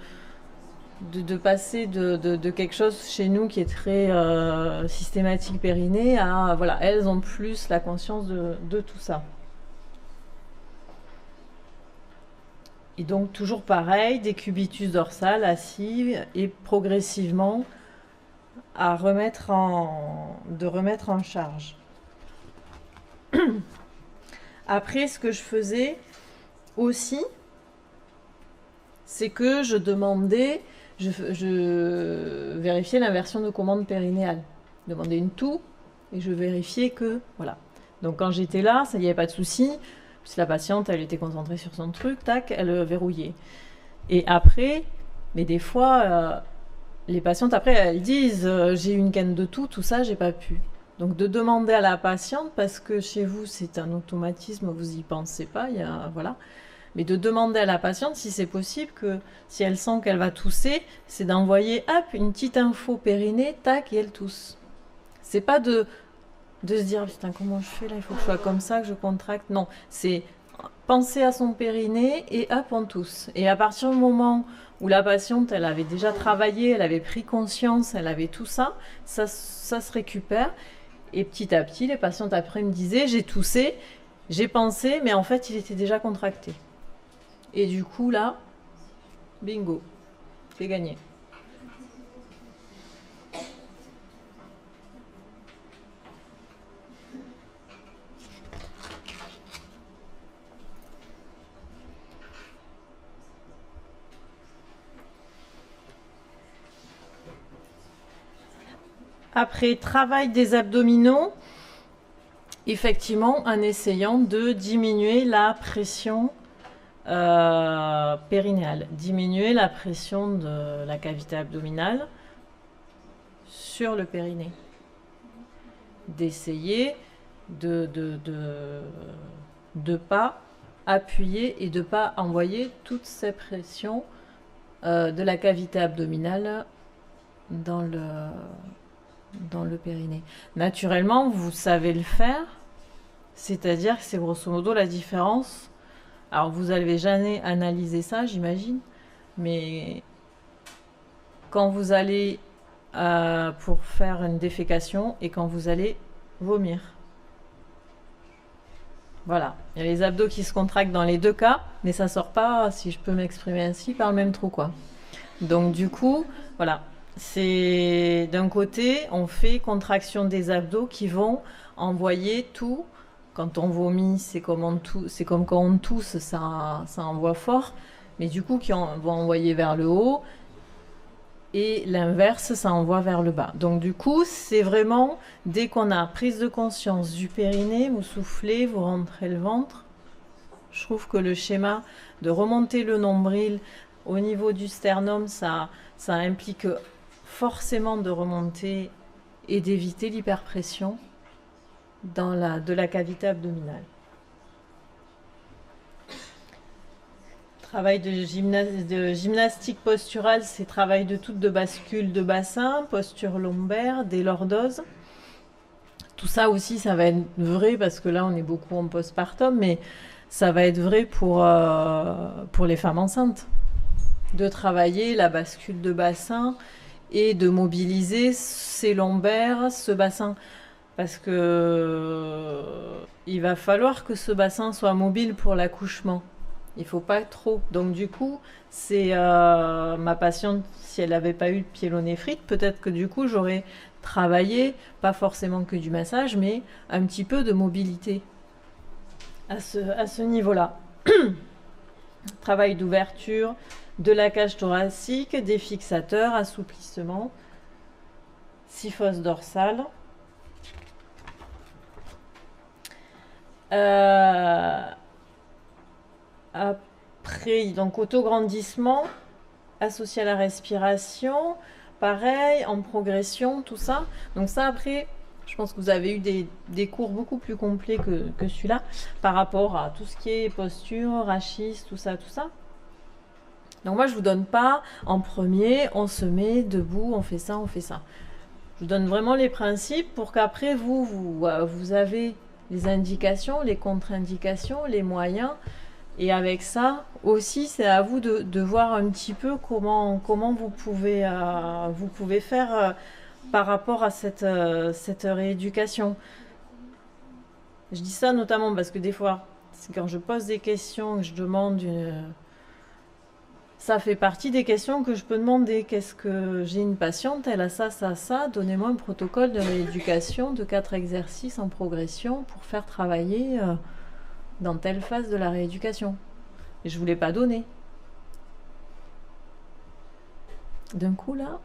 S1: passer de quelque chose chez nous qui est très systématique périnée à elles ont plus la conscience de tout ça. Et donc toujours pareil, décubitus dorsal, assis et progressivement de remettre en charge. Après, ce que je faisais aussi, c'est que je demandais, je vérifiais l'inversion de commande périnéale. Je demandais une toux et je vérifiais que, voilà. Donc quand j'étais là, ça n'y avait pas de souci. Si la patiente, elle était concentrée sur son truc, tac, elle verrouillait. Et après, mais des fois, les patientes, après, elles disent j'ai eu une canne de toux, tout ça, j'ai pas pu. Donc de demander à la patiente, parce que chez vous, c'est un automatisme, vous y pensez pas, mais de demander à la patiente si c'est possible que, si elle sent qu'elle va tousser, c'est d'envoyer, hop, une petite info périnée, tac, et elle tousse. C'est pas de se dire, putain, comment je fais là, il faut que je sois comme ça, que je contracte. Non, c'est penser à son périnée et hop, on tousse. Et à partir du moment où la patiente, elle avait déjà travaillé, elle avait pris conscience, elle avait tout ça, ça se récupère. Et petit à petit, les patientes après me disaient, j'ai toussé, j'ai pensé, mais en fait, il était déjà contracté. Et du coup, là, bingo, c'est gagné. Après, travail des abdominaux, effectivement, en essayant de diminuer la pression périnéale, diminuer la pression de la cavité abdominale sur le périnée. D'essayer de pas appuyer et de pas envoyer toutes ces pressions de la cavité abdominale dans le périnée. Naturellement, vous savez le faire, c'est-à-dire que c'est grosso modo la différence. Alors, vous n'avez jamais analysé ça, j'imagine, mais quand vous allez pour faire une défécation et quand vous allez vomir. Voilà, il y a les abdos qui se contractent dans les deux cas, mais ça sort pas, si je peux m'exprimer ainsi, par le même trou, quoi. Donc du coup, voilà, c'est d'un côté, on fait contraction des abdos qui vont envoyer tout. Quand on vomit, c'est comme quand on tousse, ça envoie fort, mais du coup, vont envoyer vers le haut. Et l'inverse, ça envoie vers le bas. Donc du coup, c'est vraiment, dès qu'on a prise de conscience du périnée, vous soufflez, vous rentrez le ventre. Je trouve que le schéma de remonter le nombril au niveau du sternum, ça implique forcément de remonter et d'éviter l'hyperpression de la cavité abdominale. Travail de gymnastique posturale, c'est travail de bascule de bassin, posture lombaire, des lordoses. Tout ça aussi, ça va être vrai, parce que là, on est beaucoup en postpartum, mais ça va être vrai pour les femmes enceintes. De travailler la bascule de bassin et de mobiliser ces lombaires, ce bassin. Parce que il va falloir que ce bassin soit mobile pour l'accouchement. Il faut pas trop. Donc du coup, c'est ma patiente, si elle n'avait pas eu de pyélonéphrite, peut-être que du coup, j'aurais travaillé, pas forcément que du massage, mais un petit peu de mobilité à ce niveau-là. Travail d'ouverture de la cage thoracique, des fixateurs, assouplissement, syphose dorsale. Après, donc autograndissement associé à la respiration, pareil, en progression, tout ça. Donc ça, après, je pense que vous avez eu des cours beaucoup plus complets que celui-là par rapport à tout ce qui est posture, rachis, tout ça, tout ça. Donc moi, je vous donne pas en premier, on se met debout, on fait ça, on fait ça. Je vous donne vraiment les principes pour qu'après, vous avez les indications, les contre-indications, les moyens. Et avec ça, aussi, c'est à vous de voir un petit peu comment vous pouvez faire par rapport à cette rééducation. Je dis ça notamment parce que des fois, quand je pose des questions, que je demande ça fait partie des questions que je peux demander. Qu'est-ce que j'ai une patiente, elle a ça, ça, ça. Donnez-moi un protocole de rééducation de 4 exercices en progression pour faire travailler dans telle phase de la rééducation. Et je ne vous l'ai pas donné. D'un coup, là,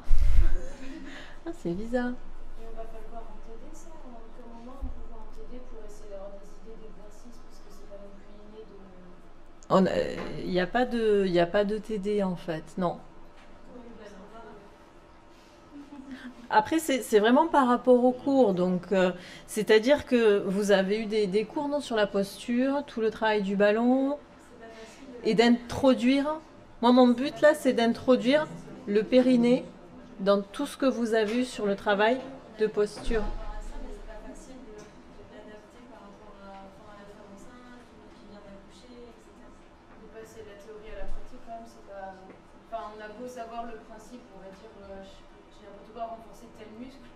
S1: c'est bizarre.
S2: Et on va falloir en t'aider, ça. À quel moment on peut en t'aider pour essayer d'avoir des idées d'exercices, parce que c'est pas non plus inné de...
S1: Il n'y a pas de TD en fait, non. Après, c'est vraiment par rapport au cours. Donc, c'est-à-dire que vous avez eu des cours non, sur la posture, tout le travail du ballon, et d'introduire. Moi, mon but là, c'est d'introduire le périnée dans tout ce que vous avez eu sur le travail de posture.
S2: On a beau savoir le principe, on va dire, j'ai un protocole à renforcer tel muscle,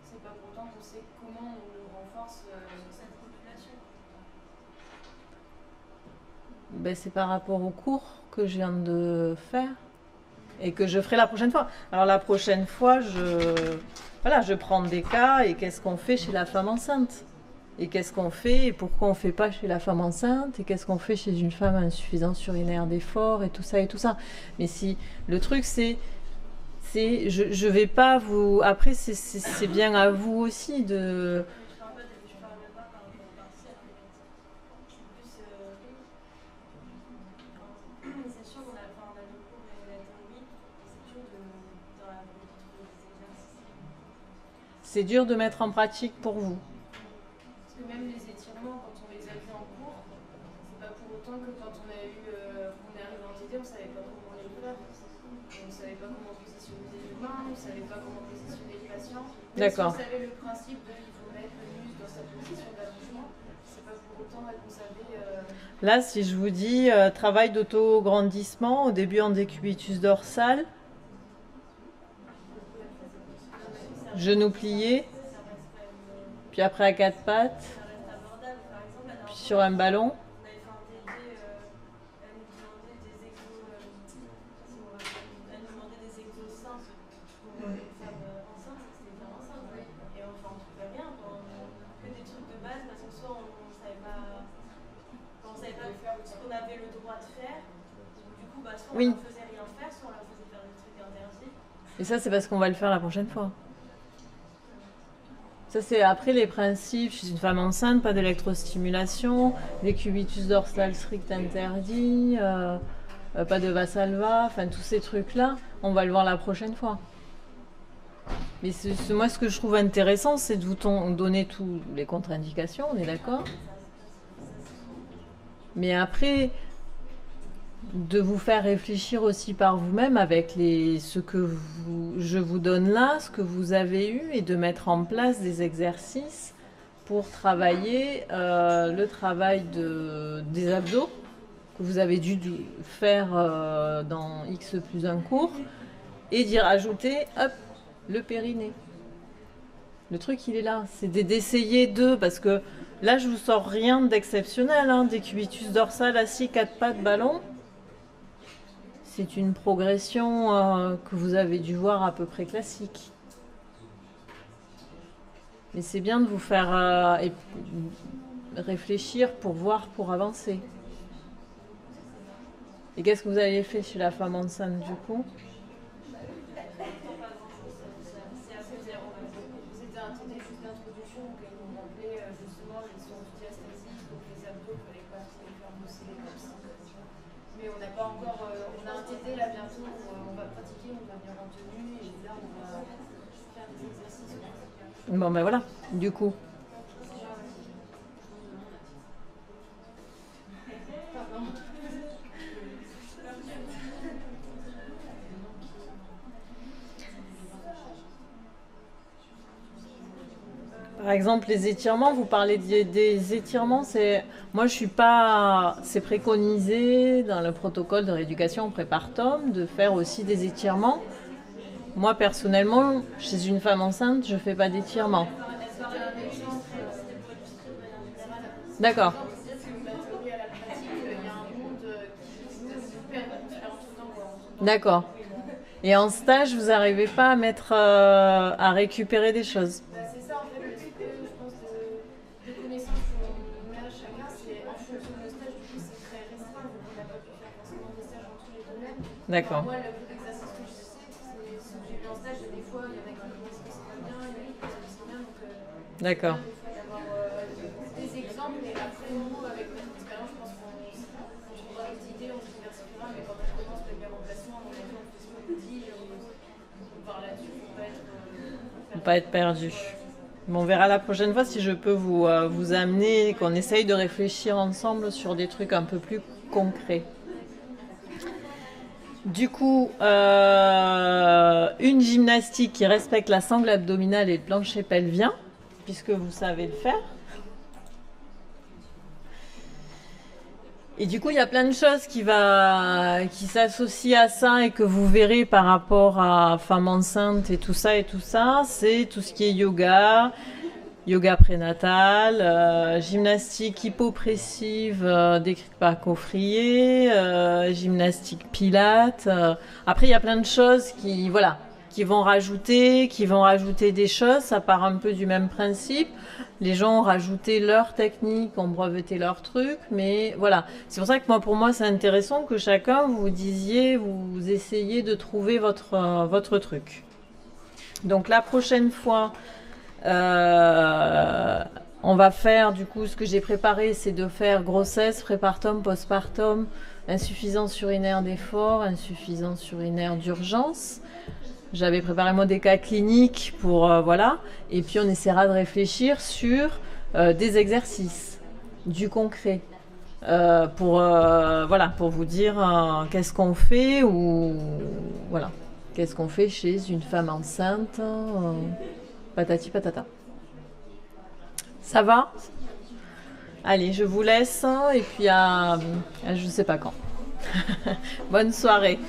S2: c'est pas pour autant qu'on sait comment on le renforce cette population.
S1: Ben, c'est par rapport au cours que je viens de faire et que je ferai la prochaine fois. Alors la prochaine fois, je prends des cas et qu'est-ce qu'on fait chez la femme enceinte ? Et qu'est-ce qu'on fait et pourquoi on ne fait pas chez la femme enceinte et qu'est-ce qu'on fait chez une femme insuffisance urinaire d'effort et tout ça et tout ça. Mais si le truc je vais pas vous... Après c'est bien à vous aussi de...
S2: Je parle pas par rapport au partiel, mais c'est plus... c'est sûr qu'on a le cours de la théorie, c'est dur dans la vie de trouver des exercices.
S1: C'est dur de mettre en pratique pour vous.
S2: Parce que même les étirements, quand on les a vus en cours, c'est pas pour autant que quand on est arrivé en TD, on savait pas comment les faire. On savait pas comment positionner les mains, on savait pas comment positionner les patients.
S1: D'accord.
S2: Si on savait le principe de il faut mettre le muscle dans sa position d'accouchement, c'est pas pour autant qu'on savait.
S1: Là, si je vous dis travail d'autograndissement au début en décubitus dorsal, Genoux pliés, puis après à quatre pattes, puis sur un ballon. Oui. Et ça, c'est parce qu'on va le faire la prochaine fois. Ça, c'est après les principes chez une femme enceinte, pas d'électrostimulation, décubitus dorsal strict interdit, pas de Valsalva, enfin tous ces trucs-là, on va le voir la prochaine fois. Mais moi, ce que je trouve intéressant, c'est de vous donner toutes les contre-indications, on est d'accord? Mais après, de vous faire réfléchir aussi par vous-même avec ce que je vous donne là, ce que vous avez eu, et de mettre en place des exercices pour travailler le travail des abdos que vous avez dû faire dans X plus 1 cours, et d'y rajouter, hop, le périnée. Le truc, il est là. C'est d'essayer parce que là, je vous sors rien d'exceptionnel, hein, décubitus dorsal, assis, quatre pattes, ballon. C'est une progression que vous avez dû voir à peu près classique. Mais c'est bien de vous faire réfléchir pour voir, pour avancer. Et qu'est-ce que vous avez fait chez la femme enceinte du coup?
S2: C'était un temps juste d'introduction, donc elles m'ont rappelé justement les sons diastasiques, donc les abdos, il fallait pas les faire bosser comme ça. Mais on n'a pas encore, on a un TD là bientôt où on va pratiquer, on va venir en tenue et là on va faire des exercices.
S1: Bon ben voilà, du coup. Par exemple, les étirements, vous parlez des étirements, moi je suis pas, c'est préconisé dans le protocole de rééducation prépartum de faire aussi des étirements. Moi personnellement, chez une femme enceinte, je fais pas d'étirements. D'accord. D'accord. Et en stage, vous n'arrivez pas à mettre, à récupérer des choses?
S2: C'est ça en fait le truc, je pense, de connaissances qu'on a chacun, c'est en fonction de stage, du coup c'est très restreint, donc on n'a pas pu faire forcément des stages dans tous les domaines.
S1: D'accord.
S2: Moi, le peu d'exercices que je sais, c'est ce que j'ai vu en stage, et des fois il y en a qui disent que c'est pas bien, il y en a qui disent que c'est bien, donc
S1: D'accord.
S2: il faut avoir des exemples, et après nous, avec notre expérience, je pense qu'on trouvera d'autres idées, on se diversifiera, mais quand on commence le bien remplacement, on a vu, on fait ce qu'on dit, on part là-dessus, on va
S1: pas être perdu. Bon, on verra la prochaine fois si je peux vous amener, qu'on essaye de réfléchir ensemble sur des trucs un peu plus concrets. Du coup, une gymnastique qui respecte la sangle abdominale et le plancher pelvien, puisque vous savez le faire. Et du coup, il y a plein de choses qui s'associent à ça et que vous verrez par rapport à femme enceinte et tout ça. C'est tout ce qui est yoga prénatal, gymnastique hypopressive décrite par Coffrier, gymnastique pilates. Après, il y a plein de choses qui vont rajouter des choses. Ça part un peu du même principe. Les gens ont rajouté leur technique, ont breveté leur truc, mais voilà. C'est pour ça que pour moi, c'est intéressant que chacun vous essayiez de trouver votre truc. Donc la prochaine fois, on va faire du coup ce que j'ai préparé, c'est de faire grossesse, prépartum, postpartum, insuffisance urinaire d'effort, insuffisance urinaire d'urgence. J'avais préparé moi des cas cliniques pour voilà, et puis on essaiera de réfléchir sur des exercices, du concret, pour vous dire qu'est-ce qu'on fait qu'est-ce qu'on fait chez une femme enceinte, patati patata. Ça va? Allez, je vous laisse et puis à je sais pas quand. Bonne soirée.